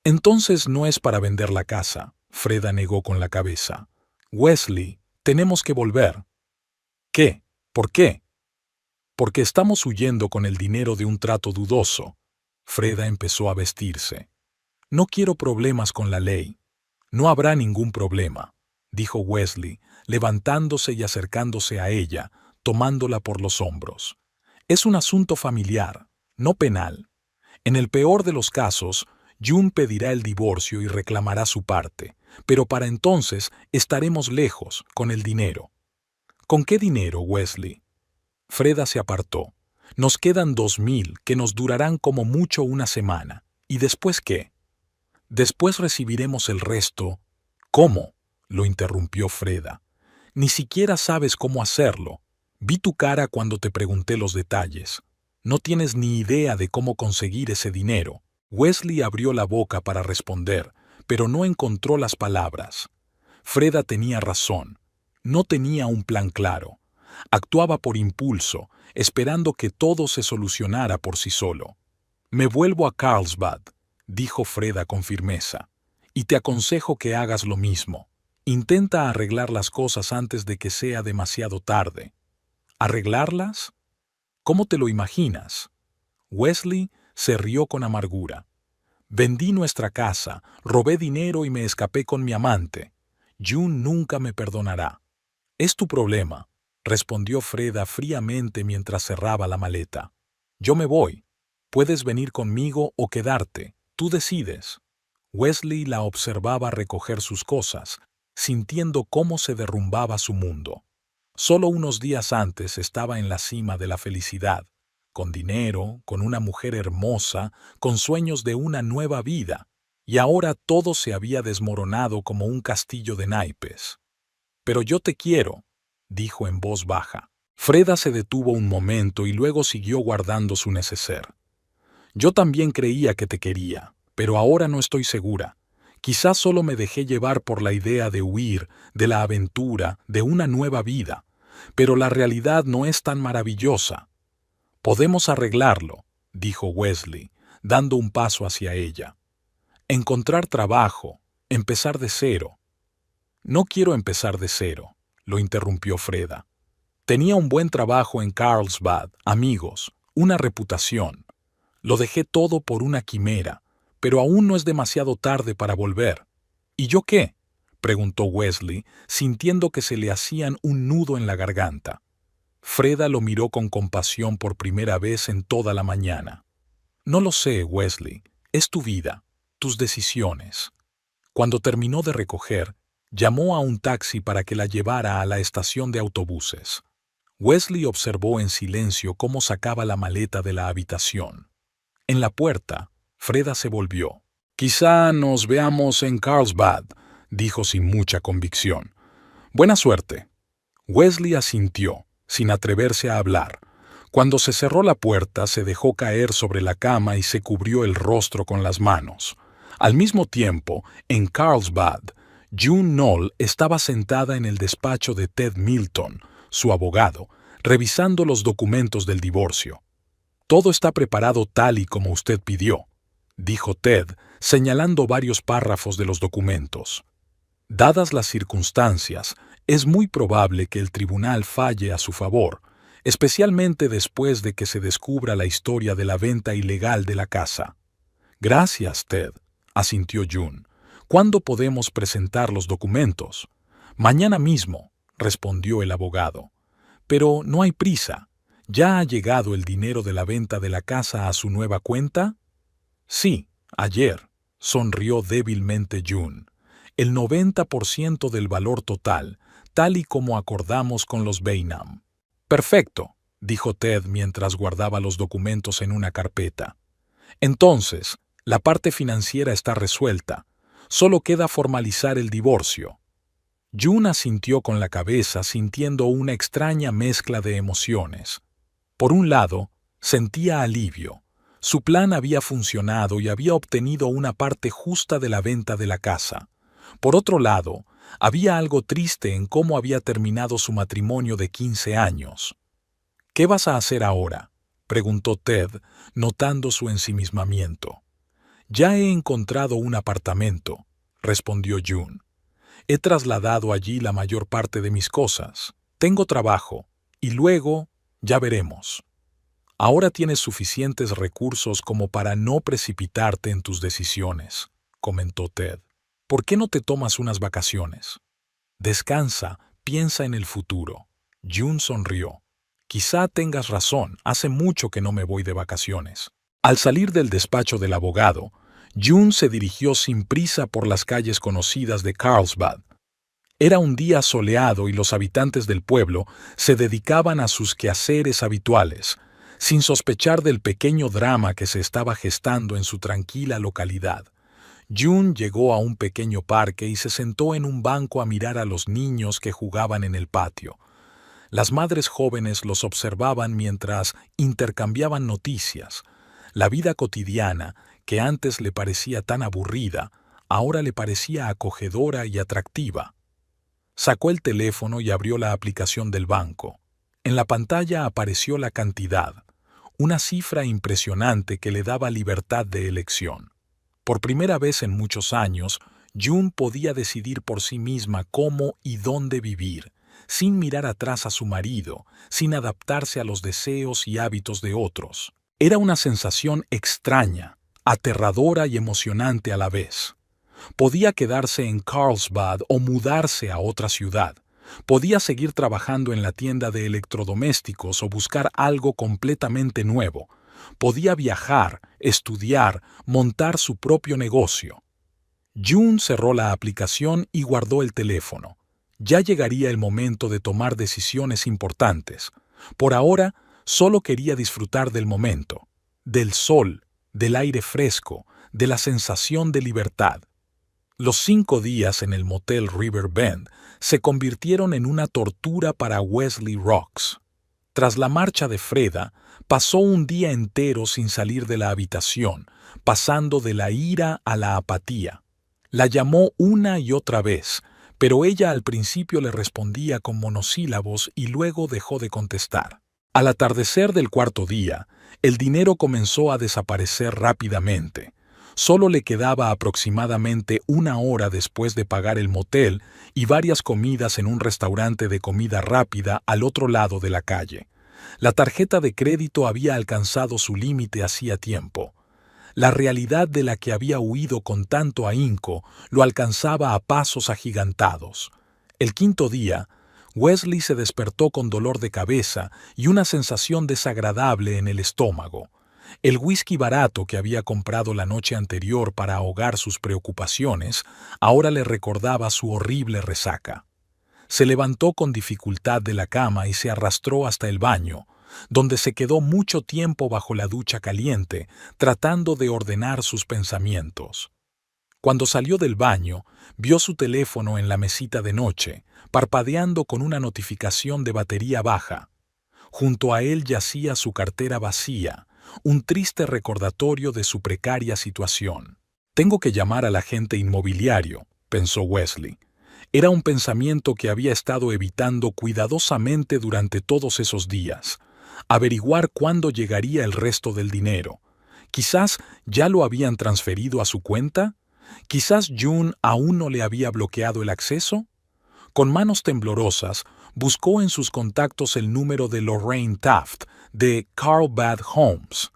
«Entonces no es para vender la casa», Freda negó con la cabeza. «Wesley, tenemos que volver». «¿Qué? ¿Por qué?» «Porque estamos huyendo con el dinero de un trato dudoso». Freda empezó a vestirse. «No quiero problemas con la ley». «No habrá ningún problema», dijo Wesley, levantándose y acercándose a ella, tomándola por los hombros. «Es un asunto familiar, no penal. En el peor de los casos, June pedirá el divorcio y reclamará su parte, pero para entonces estaremos lejos, con el dinero». «¿Con qué dinero, Wesley?» Freda se apartó. «Nos quedan 2,000 que nos durarán como mucho una semana. ¿Y después qué?» «Después recibiremos el resto». «¿Cómo?», lo interrumpió Freda. «Ni siquiera sabes cómo hacerlo. Vi tu cara cuando te pregunté los detalles. No tienes ni idea de cómo conseguir ese dinero». Wesley abrió la boca para responder, pero no encontró las palabras. Freda tenía razón. No tenía un plan claro. Actuaba por impulso, esperando que todo se solucionara por sí solo. «Me vuelvo a Carlsbad», dijo Freda con firmeza, «y te aconsejo que hagas lo mismo. Intenta arreglar las cosas antes de que sea demasiado tarde». «¿Arreglarlas? ¿Cómo te lo imaginas?» Wesley se rió con amargura. «Vendí nuestra casa, robé dinero y me escapé con mi amante. June nunca me perdonará». «Es tu problema», respondió Freda fríamente mientras cerraba la maleta. «Yo me voy. Puedes venir conmigo o quedarte. Tú decides». Wesley la observaba recoger sus cosas, sintiendo cómo se derrumbaba su mundo. Solo unos días antes estaba en la cima de la felicidad, con dinero, con una mujer hermosa, con sueños de una nueva vida, y ahora todo se había desmoronado como un castillo de naipes. «Pero yo te quiero», dijo en voz baja. Freda se detuvo un momento y luego siguió guardando su neceser. «Yo también creía que te quería, pero ahora no estoy segura. Quizás solo me dejé llevar por la idea de huir, de la aventura, de una nueva vida. Pero la realidad no es tan maravillosa». Podemos arreglarlo, dijo Wesley, dando un paso hacia ella. Encontrar trabajo, empezar de cero. No quiero empezar de cero, lo interrumpió Freda. Tenía un buen trabajo en Carlsbad, amigos, una reputación. Lo dejé todo por una quimera, pero aún no es demasiado tarde para volver. ¿Y yo qué?, preguntó Wesley, sintiendo que se le hacían un nudo en la garganta. Freda lo miró con compasión por primera vez en toda la mañana. No lo sé, Wesley. Es tu vida, tus decisiones. Cuando terminó de recoger, llamó a un taxi para que la llevara a la estación de autobuses. Wesley observó en silencio cómo sacaba la maleta de la habitación. En la puerta, Freda se volvió. «Quizá nos veamos en Carlsbad», dijo sin mucha convicción. «Buena suerte». Wesley asintió, sin atreverse a hablar. Cuando se cerró la puerta, se dejó caer sobre la cama y se cubrió el rostro con las manos. Al mismo tiempo, en Carlsbad, June Knoll estaba sentada en el despacho de Ted Milton, su abogado, revisando los documentos del divorcio. «Todo está preparado tal y como usted pidió», dijo Ted, señalando varios párrafos de los documentos. «Dadas las circunstancias, es muy probable que el tribunal falle a su favor, especialmente después de que se descubra la historia de la venta ilegal de la casa». «Gracias, Ted», asintió June. «¿Cuándo podemos presentar los documentos?» «Mañana mismo», respondió el abogado. «Pero no hay prisa. ¿Ya ha llegado el dinero de la venta de la casa a su nueva cuenta?» «Sí, ayer», sonrió débilmente June. «El 90% del valor total, tal y como acordamos con los Bainham». «Perfecto», dijo Ted mientras guardaba los documentos en una carpeta. «Entonces, la parte financiera está resuelta. Solo queda formalizar el divorcio». June asintió con la cabeza, sintiendo una extraña mezcla de emociones. Por un lado, sentía alivio. Su plan había funcionado y había obtenido una parte justa de la venta de la casa. Por otro lado, había algo triste en cómo había terminado su matrimonio de 15 años. «¿Qué vas a hacer ahora?», preguntó Ted, notando su ensimismamiento. «Ya he encontrado un apartamento», respondió June. «He trasladado allí la mayor parte de mis cosas. Tengo trabajo, y luego ya veremos». «Ahora tienes suficientes recursos como para no precipitarte en tus decisiones», comentó Ted. «¿Por qué no te tomas unas vacaciones? Descansa, piensa en el futuro». June sonrió. «Quizá tengas razón, hace mucho que no me voy de vacaciones». Al salir del despacho del abogado, June se dirigió sin prisa por las calles conocidas de Carlsbad. Era un día soleado y los habitantes del pueblo se dedicaban a sus quehaceres habituales, sin sospechar del pequeño drama que se estaba gestando en su tranquila localidad. June llegó a un pequeño parque y se sentó en un banco a mirar a los niños que jugaban en el patio. Las madres jóvenes los observaban mientras intercambiaban noticias. La vida cotidiana, que antes le parecía tan aburrida, ahora le parecía acogedora y atractiva. Sacó el teléfono y abrió la aplicación del banco. En la pantalla apareció la cantidad, una cifra impresionante que le daba libertad de elección. Por primera vez en muchos años, June podía decidir por sí misma cómo y dónde vivir, sin mirar atrás a su marido, sin adaptarse a los deseos y hábitos de otros. Era una sensación extraña, aterradora y emocionante a la vez. Podía quedarse en Carlsbad o mudarse a otra ciudad. Podía seguir trabajando en la tienda de electrodomésticos o buscar algo completamente nuevo. Podía viajar, estudiar, montar su propio negocio. June cerró la aplicación y guardó el teléfono. Ya llegaría el momento de tomar decisiones importantes. Por ahora, solo quería disfrutar del momento, del sol, del aire fresco, de la sensación de libertad. Los 5 días en el motel River Bend se convirtieron en una tortura para Wesley Rocks. Tras la marcha de Freda, pasó un día entero sin salir de la habitación, pasando de la ira a la apatía. La llamó una y otra vez, pero ella al principio le respondía con monosílabos y luego dejó de contestar. Al atardecer del cuarto día, el dinero comenzó a desaparecer rápidamente. Solo le quedaba aproximadamente una hora después de pagar el motel y varias comidas en un restaurante de comida rápida al otro lado de la calle. La tarjeta de crédito había alcanzado su límite hacía tiempo. La realidad de la que había huido con tanto ahínco lo alcanzaba a pasos agigantados. El quinto día, Wesley se despertó con dolor de cabeza y una sensación desagradable en el estómago. El whisky barato que había comprado la noche anterior para ahogar sus preocupaciones ahora le recordaba su horrible resaca. Se levantó con dificultad de la cama y se arrastró hasta el baño, donde se quedó mucho tiempo bajo la ducha caliente, tratando de ordenar sus pensamientos. Cuando salió del baño, vio su teléfono en la mesita de noche, parpadeando con una notificación de batería baja. Junto a él yacía su cartera vacía, un triste recordatorio de su precaria situación. Tengo que llamar al agente inmobiliario, pensó Wesley. Era un pensamiento que había estado evitando cuidadosamente durante todos esos días. Averiguar cuándo llegaría el resto del dinero. Quizás ya lo habían transferido a su cuenta. Quizás June aún no le había bloqueado el acceso. Con manos temblorosas, buscó en sus contactos el número de Lorraine Taft, de Carlbad Homes.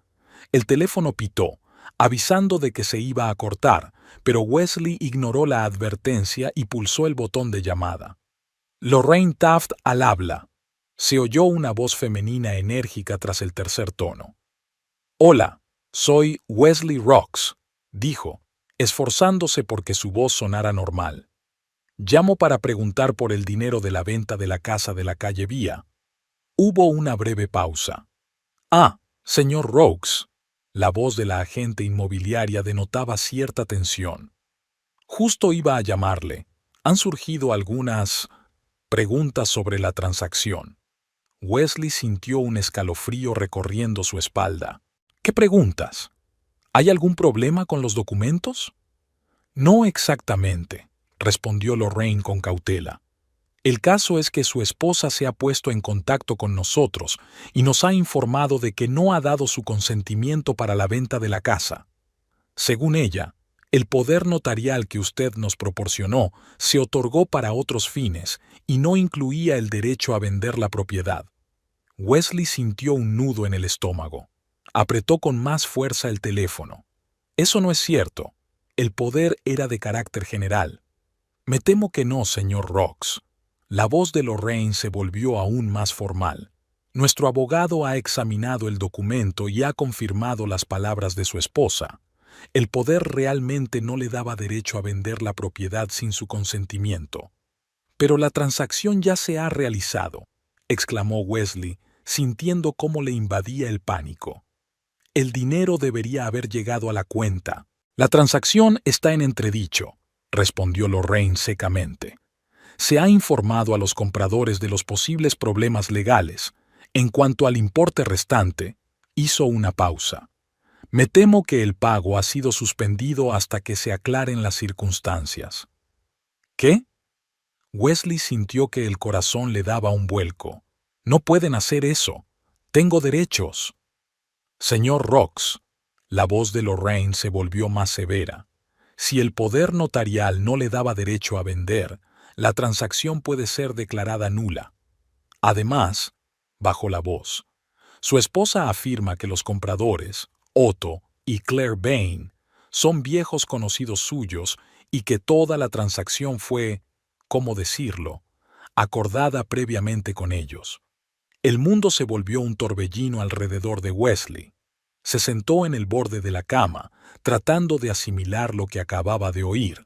El teléfono pitó, avisando de que se iba a cortar, pero Wesley ignoró la advertencia y pulsó el botón de llamada. Lorraine Taft al habla. Se oyó una voz femenina enérgica tras el tercer tono. «Hola, soy Wesley Rocks», dijo, esforzándose porque su voz sonara normal. «Llamo para preguntar por el dinero de la venta de la casa de la calle Vía». Hubo una breve pausa. «Ah, señor Rocks». La voz de la agente inmobiliaria denotaba cierta tensión. «Justo iba a llamarle. Han surgido algunas preguntas sobre la transacción». Wesley sintió un escalofrío recorriendo su espalda. «¿Qué preguntas? ¿Hay algún problema con los documentos?» «No exactamente», respondió Lorraine con cautela. «El caso es que su esposa se ha puesto en contacto con nosotros y nos ha informado de que no ha dado su consentimiento para la venta de la casa. Según ella, el poder notarial que usted nos proporcionó se otorgó para otros fines y no incluía el derecho a vender la propiedad». Wesley sintió un nudo en el estómago. Apretó con más fuerza el teléfono. «Eso no es cierto. El poder era de carácter general». «Me temo que no, señor Rocks». La voz de Lorraine se volvió aún más formal. «Nuestro abogado ha examinado el documento y ha confirmado las palabras de su esposa. El poder realmente no le daba derecho a vender la propiedad sin su consentimiento». «Pero la transacción ya se ha realizado», exclamó Wesley, sintiendo cómo le invadía el pánico. «El dinero debería haber llegado a la cuenta». «La transacción está en entredicho», respondió Lorraine secamente. «Se ha informado a los compradores de los posibles problemas legales. En cuanto al importe restante», hizo una pausa. «Me temo que el pago ha sido suspendido hasta que se aclaren las circunstancias». «¿Qué?». Wesley sintió que el corazón le daba un vuelco. «No pueden hacer eso. Tengo derechos». «Señor Rocks», la voz de Lorraine se volvió más severa. «Si el poder notarial no le daba derecho a vender, la transacción puede ser declarada nula. Además», bajó la voz, «su esposa afirma que los compradores, Otto y Claire Bain, son viejos conocidos suyos y que toda la transacción fue, ¿cómo decirlo?, acordada previamente con ellos». El mundo se volvió un torbellino alrededor de Wesley. Se sentó en el borde de la cama, tratando de asimilar lo que acababa de oír.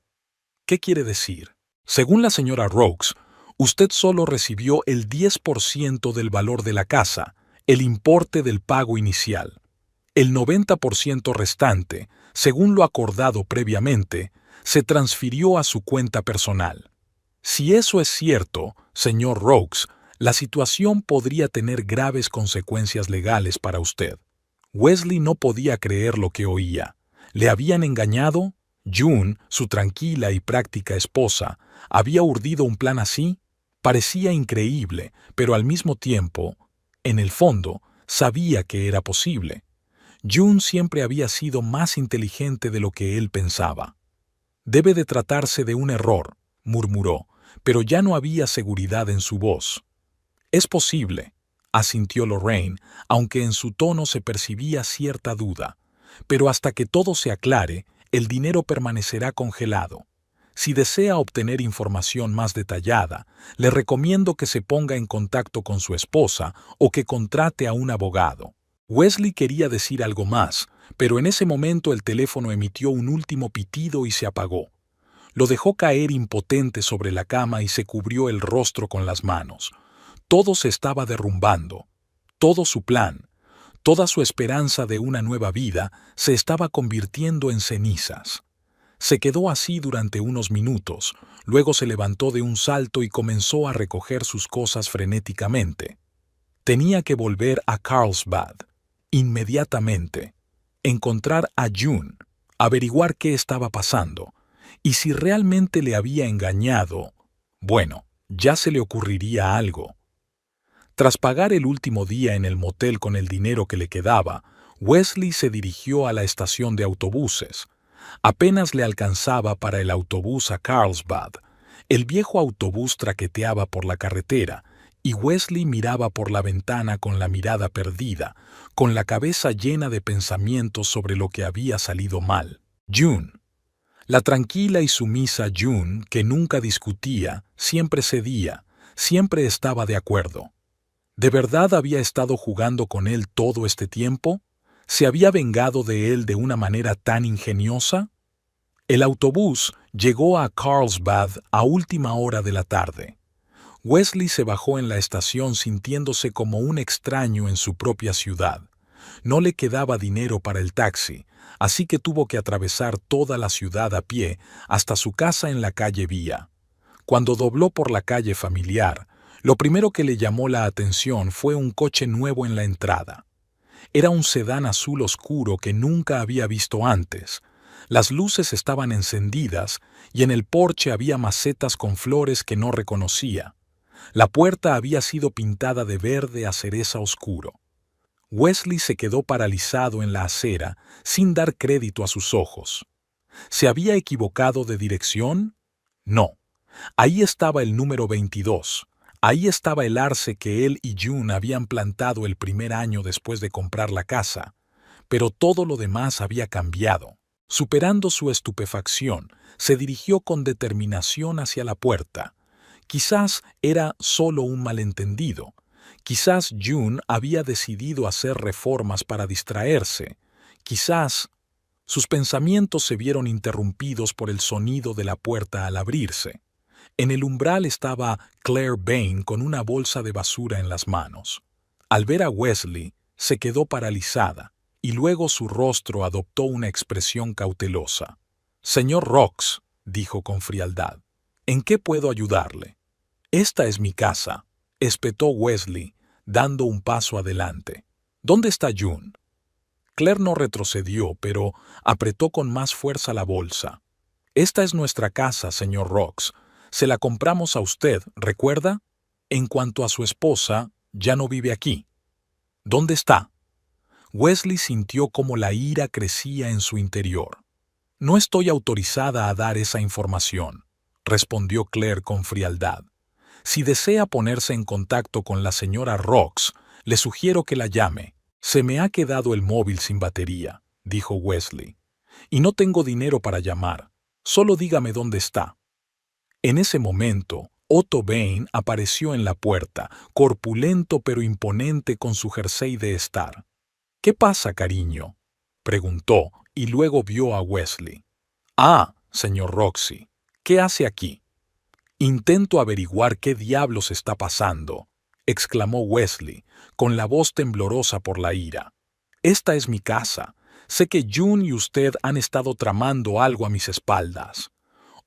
«¿Qué quiere decir? Según la señora Rocks, usted solo recibió el 10% del valor de la casa, el importe del pago inicial. El 90% restante, según lo acordado previamente, se transfirió a su cuenta personal. Si eso es cierto, señor Rocks, la situación podría tener graves consecuencias legales para usted». Wesley no podía creer lo que oía. ¿Le habían engañado? June, su tranquila y práctica esposa, ¿había urdido un plan así? Parecía increíble, pero al mismo tiempo, En el fondo, sabía que era posible. June siempre había sido más inteligente de lo que él pensaba. «Debe de tratarse de un error», murmuró, pero ya no había seguridad en su voz. «Es posible», asintió Lorraine, aunque en su tono se percibía cierta duda. «Pero hasta que todo se aclare, el dinero permanecerá congelado. Si desea obtener información más detallada, le recomiendo que se ponga en contacto con su esposa o que contrate a un abogado». Wesley quería decir algo más, pero en ese momento el teléfono emitió un último pitido y se apagó. Lo dejó caer impotente sobre la cama y se cubrió el rostro con las manos. Todo se estaba derrumbando. Todo su plan, toda su esperanza de una nueva vida se estaba convirtiendo en cenizas. Se quedó así durante unos minutos, luego se levantó de un salto y comenzó a recoger sus cosas frenéticamente. Tenía que volver a Carlsbad, inmediatamente, encontrar a June, averiguar qué estaba pasando, y si realmente le había engañado, bueno, ya se le ocurriría algo. Tras pagar el último día en el motel con el dinero que le quedaba, Wesley se dirigió a la estación de autobuses. Apenas le alcanzaba para el autobús a Carlsbad. El viejo autobús traqueteaba por la carretera, y Wesley miraba por la ventana con la mirada perdida, con la cabeza llena de pensamientos sobre lo que había salido mal. June. La tranquila y sumisa June, que nunca discutía, siempre cedía, siempre estaba de acuerdo. ¿De verdad había estado jugando con él todo este tiempo? ¿Se había vengado de él de una manera tan ingeniosa? El autobús llegó a Carlsbad a última hora de la tarde. Wesley se bajó en la estación sintiéndose como un extraño en su propia ciudad. No le quedaba dinero para el taxi, así que tuvo que atravesar toda la ciudad a pie hasta su casa en la calle Vía. Cuando dobló por la calle familiar, lo primero que le llamó la atención fue un coche nuevo en la entrada. Era un sedán azul oscuro que nunca había visto antes. Las luces estaban encendidas y en el porche había macetas con flores que no reconocía. La puerta había sido pintada de verde a cereza oscuro. Wesley se quedó paralizado en la acera, sin dar crédito a sus ojos. ¿Se había equivocado de dirección? No. Ahí estaba el número 22. Ahí estaba el arce que él y June habían plantado el primer año después de comprar la casa. Pero todo lo demás había cambiado. Superando su estupefacción, se dirigió con determinación hacia la puerta. Quizás era solo un malentendido. Quizás June había decidido hacer reformas para distraerse. Quizás sus pensamientos se vieron interrumpidos por el sonido de la puerta al abrirse. En el umbral estaba Claire Bain con una bolsa de basura en las manos. Al ver a Wesley, se quedó paralizada, y luego su rostro adoptó una expresión cautelosa. «Señor Rocks», dijo con frialdad, «¿en qué puedo ayudarle?» «Esta es mi casa», espetó Wesley, dando un paso adelante. «¿Dónde está June?» Claire no retrocedió, pero apretó con más fuerza la bolsa. «Esta es nuestra casa, señor Rocks. Se la compramos a usted, ¿recuerda? En cuanto a su esposa, ya no vive aquí». «¿Dónde está?» Wesley sintió cómo la ira crecía en su interior. «No estoy autorizada a dar esa información», respondió Claire con frialdad. «Si desea ponerse en contacto con la señora Rocks, le sugiero que la llame». «Se me ha quedado el móvil sin batería», dijo Wesley. «Y no tengo dinero para llamar. Solo dígame dónde está». En ese momento, Otto Bain apareció en la puerta, corpulento pero imponente con su jersey de estar. «¿Qué pasa, cariño?», preguntó, y luego vio a Wesley. «Ah, señor Roxy, ¿qué hace aquí?» «Intento averiguar qué diablos está pasando», exclamó Wesley, con la voz temblorosa por la ira. «Esta es mi casa. Sé que June y usted han estado tramando algo a mis espaldas».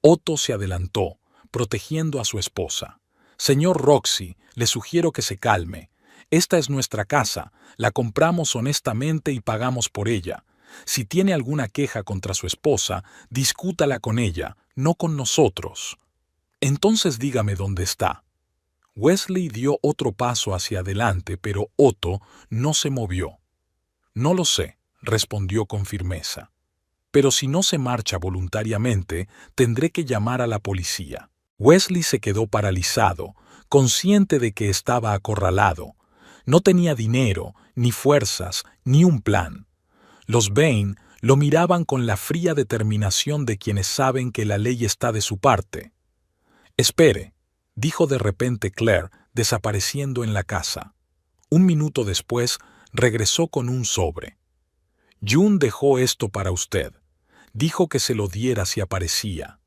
Otto se adelantó, protegiendo a su esposa. «Señor Roxy, le sugiero que se calme. Esta es nuestra casa, la compramos honestamente y pagamos por ella. Si tiene alguna queja contra su esposa, discútala con ella, no con nosotros». «Entonces dígame dónde está». Wesley dio otro paso hacia adelante, pero Otto no se movió. No lo sé, respondió con firmeza. Pero si no se marcha voluntariamente, tendré que llamar a la policía. Wesley se quedó paralizado, consciente de que estaba acorralado. No tenía dinero, ni fuerzas, ni un plan. Los Bain lo miraban con la fría determinación de quienes saben que la ley está de su parte. «Espere», dijo de repente Claire, desapareciendo en la casa. Un minuto después, regresó con un sobre. «June dejó esto para usted. Dijo que se lo diera si aparecía».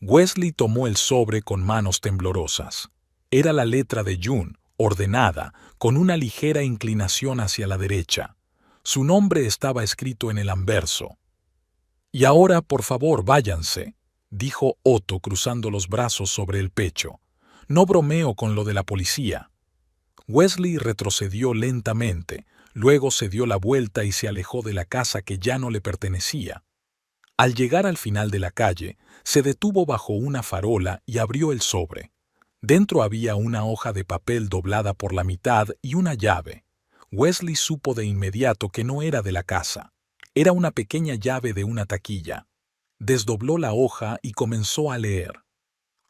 Wesley tomó el sobre con manos temblorosas. Era la letra de June, ordenada, con una ligera inclinación hacia la derecha. Su nombre estaba escrito en el anverso. «Y ahora, por favor, váyanse», dijo Otto cruzando los brazos sobre el pecho. «No bromeo con lo de la policía». Wesley retrocedió lentamente, luego se dio la vuelta y se alejó de la casa que ya no le pertenecía. Al llegar al final de la calle, se detuvo bajo una farola y abrió el sobre. Dentro había una hoja de papel doblada por la mitad y una llave. Wesley supo de inmediato que no era de la casa. Era una pequeña llave de una taquilla. Desdobló la hoja y comenzó a leer.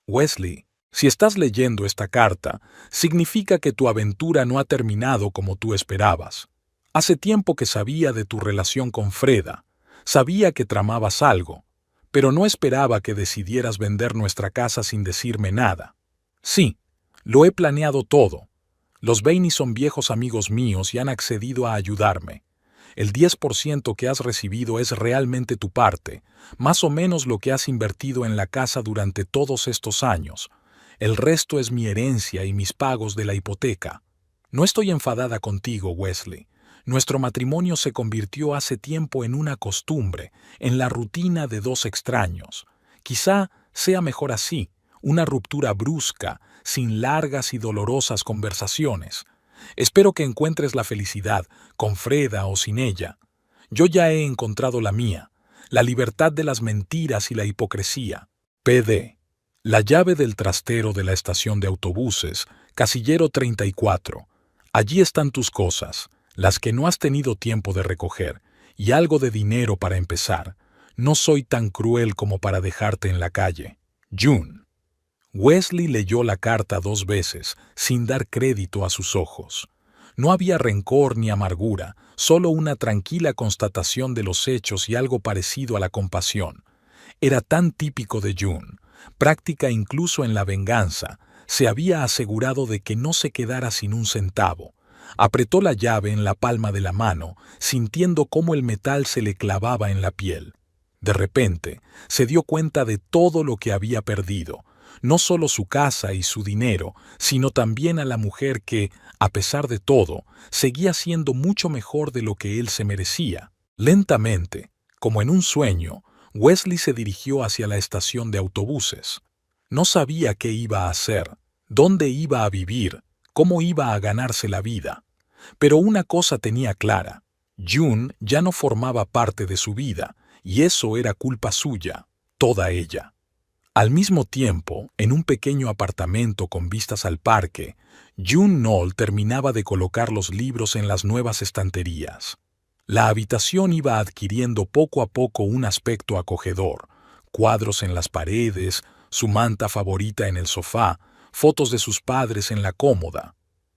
«Wesley, si estás leyendo esta carta, significa que tu aventura no ha terminado como tú esperabas. Hace tiempo que sabía de tu relación con Freda. Sabía que tramabas algo, pero no esperaba que decidieras vender nuestra casa sin decirme nada. Sí, lo he planeado todo. Los Bainey son viejos amigos míos y han accedido a ayudarme. El 10% que has recibido es realmente tu parte, más o menos lo que has invertido en la casa durante todos estos años. El resto es mi herencia y mis pagos de la hipoteca. No estoy enfadada contigo, Wesley. Nuestro matrimonio se convirtió hace tiempo en una costumbre, en la rutina de dos extraños. Quizá sea mejor así, una ruptura brusca, sin largas y dolorosas conversaciones. Espero que encuentres la felicidad, con Freda o sin ella. Yo ya he encontrado la mía, la libertad de las mentiras y la hipocresía. PD. La llave del trastero de la estación de autobuses, casillero 34. Allí están tus cosas, las que no has tenido tiempo de recoger, y algo de dinero para empezar. No soy tan cruel como para dejarte en la calle. June. Wesley leyó la carta 2 veces, sin dar crédito a sus ojos. No había rencor ni amargura, solo una tranquila constatación de los hechos y algo parecido a la compasión. Era tan típico de June, práctica incluso en la venganza. Se había asegurado de que no se quedara sin un centavo. Apretó la llave en la palma de la mano, sintiendo cómo el metal se le clavaba en la piel. De repente, se dio cuenta de todo lo que había perdido. No solo su casa y su dinero, sino también a la mujer que, a pesar de todo, seguía siendo mucho mejor de lo que él se merecía. Lentamente, como en un sueño, Wesley se dirigió hacia la estación de autobuses. No sabía qué iba a hacer, dónde iba a vivir, cómo iba a ganarse la vida. Pero una cosa tenía clara: June ya no formaba parte de su vida, y eso era culpa suya, toda ella. Al mismo tiempo, en un pequeño apartamento con vistas al parque, June Knoll terminaba de colocar los libros en las nuevas estanterías. La habitación iba adquiriendo poco a poco un aspecto acogedor: cuadros en las paredes, su manta favorita en el sofá, fotos de sus padres en la cómoda.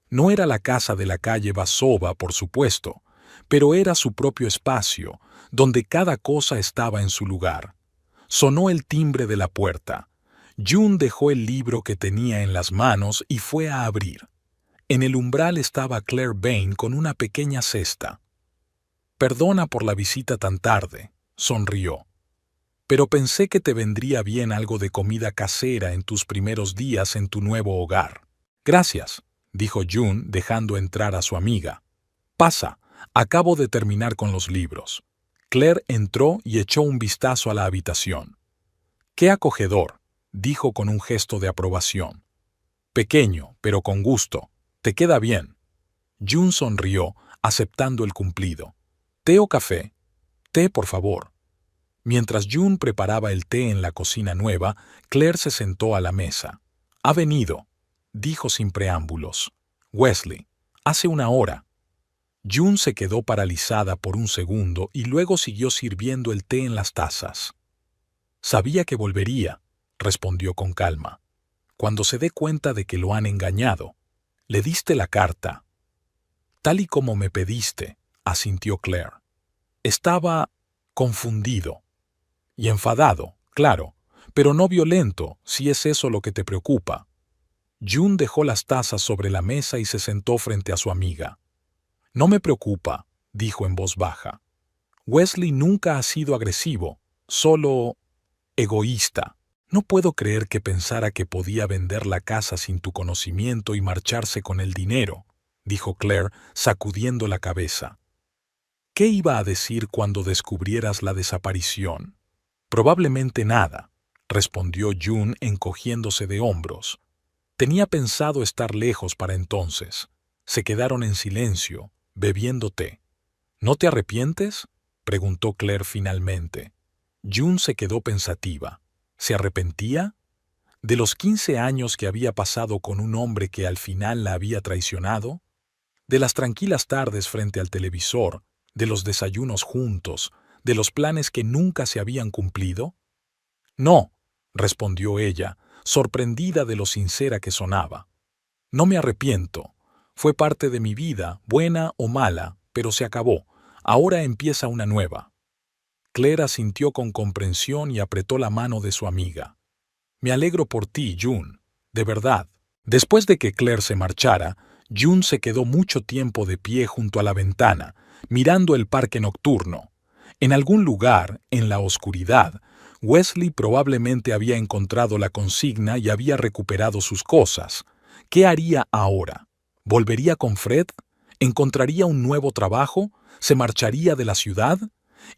No era la casa de la calle Basova, por supuesto, pero era su propio espacio, donde cada cosa estaba en su lugar. Sonó el timbre de la puerta. June dejó el libro que tenía en las manos y fue a abrir. En el umbral estaba Claire Bain con una pequeña cesta. «Perdona por la visita tan tarde», sonrió. «Pero pensé que te vendría bien algo de comida casera en tus primeros días en tu nuevo hogar». «Gracias», dijo June, dejando entrar a su amiga. «Pasa, acabo de terminar con los libros». Claire entró y echó un vistazo a la habitación. «Qué acogedor», dijo con un gesto de aprobación. «Pequeño, pero con gusto. Te queda bien». June sonrió, aceptando el cumplido. «¿Té o café?» «Té, por favor». Mientras June preparaba el té en la cocina nueva, Claire se sentó a la mesa. «Ha venido». dijo sin preámbulos. Wesley, hace una hora. June se quedó paralizada por un segundo y luego siguió sirviendo el té en las tazas. Sabía que volvería, respondió con calma. Cuando se dé cuenta de que lo han engañado. Le diste la carta. Tal y como me pediste, asintió Claire. Estaba confundido. Y enfadado, claro, pero no violento, si es eso lo que te preocupa. June dejó las tazas sobre la mesa y se sentó frente a su amiga. No me preocupa, dijo en voz baja. Wesley nunca ha sido agresivo, solo egoísta. No puedo creer que pensara que podía vender la casa sin tu conocimiento y marcharse con el dinero, dijo Claire, sacudiendo la cabeza. ¿Qué iba a decir cuando descubrieras la desaparición? Probablemente nada, respondió June encogiéndose de hombros. Tenía pensado estar lejos para entonces. Se quedaron en silencio, bebiendo té. ¿No te arrepientes?, preguntó Claire finalmente. June se quedó pensativa. ¿Se arrepentía? ¿De los 15 años que había pasado con un hombre que al final la había traicionado? ¿De las tranquilas tardes frente al televisor? ¿De los desayunos juntos? ¿De los planes que nunca se habían cumplido? No, respondió ella, sorprendida de lo sincera que sonaba. No me arrepiento. Fue parte de mi vida, buena o mala, pero se acabó. Ahora empieza una nueva. Claire asintió con comprensión y apretó la mano de su amiga. Me alegro por ti, June. De verdad. Después de que Claire se marchara, June se quedó mucho tiempo de pie junto a la ventana, mirando el parque nocturno. En algún lugar, en la oscuridad, Wesley probablemente había encontrado la consigna y había recuperado sus cosas. ¿Qué haría ahora? ¿Volvería con Fred? ¿Encontraría un nuevo trabajo? ¿Se marcharía de la ciudad?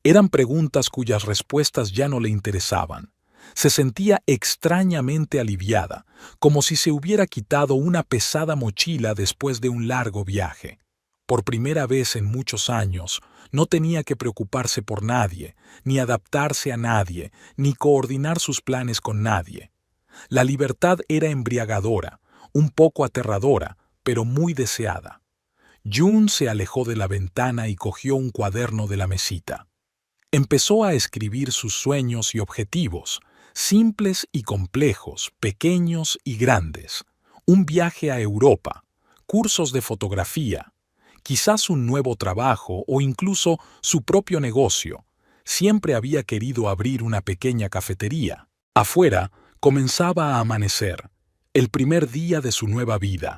Eran preguntas cuyas respuestas ya no le interesaban. Se sentía extrañamente aliviada, como si se hubiera quitado una pesada mochila después de un largo viaje. Por primera vez en muchos años, no tenía que preocuparse por nadie, ni adaptarse a nadie, ni coordinar sus planes con nadie. La libertad era embriagadora, un poco aterradora, pero muy deseada. June se alejó de la ventana y cogió un cuaderno de la mesita. Empezó a escribir sus sueños y objetivos, simples y complejos, pequeños y grandes. Un viaje a Europa, cursos de fotografía, quizás un nuevo trabajo o incluso su propio negocio. Siempre había querido abrir una pequeña cafetería. Afuera comenzaba a amanecer, el primer día de su nueva vida.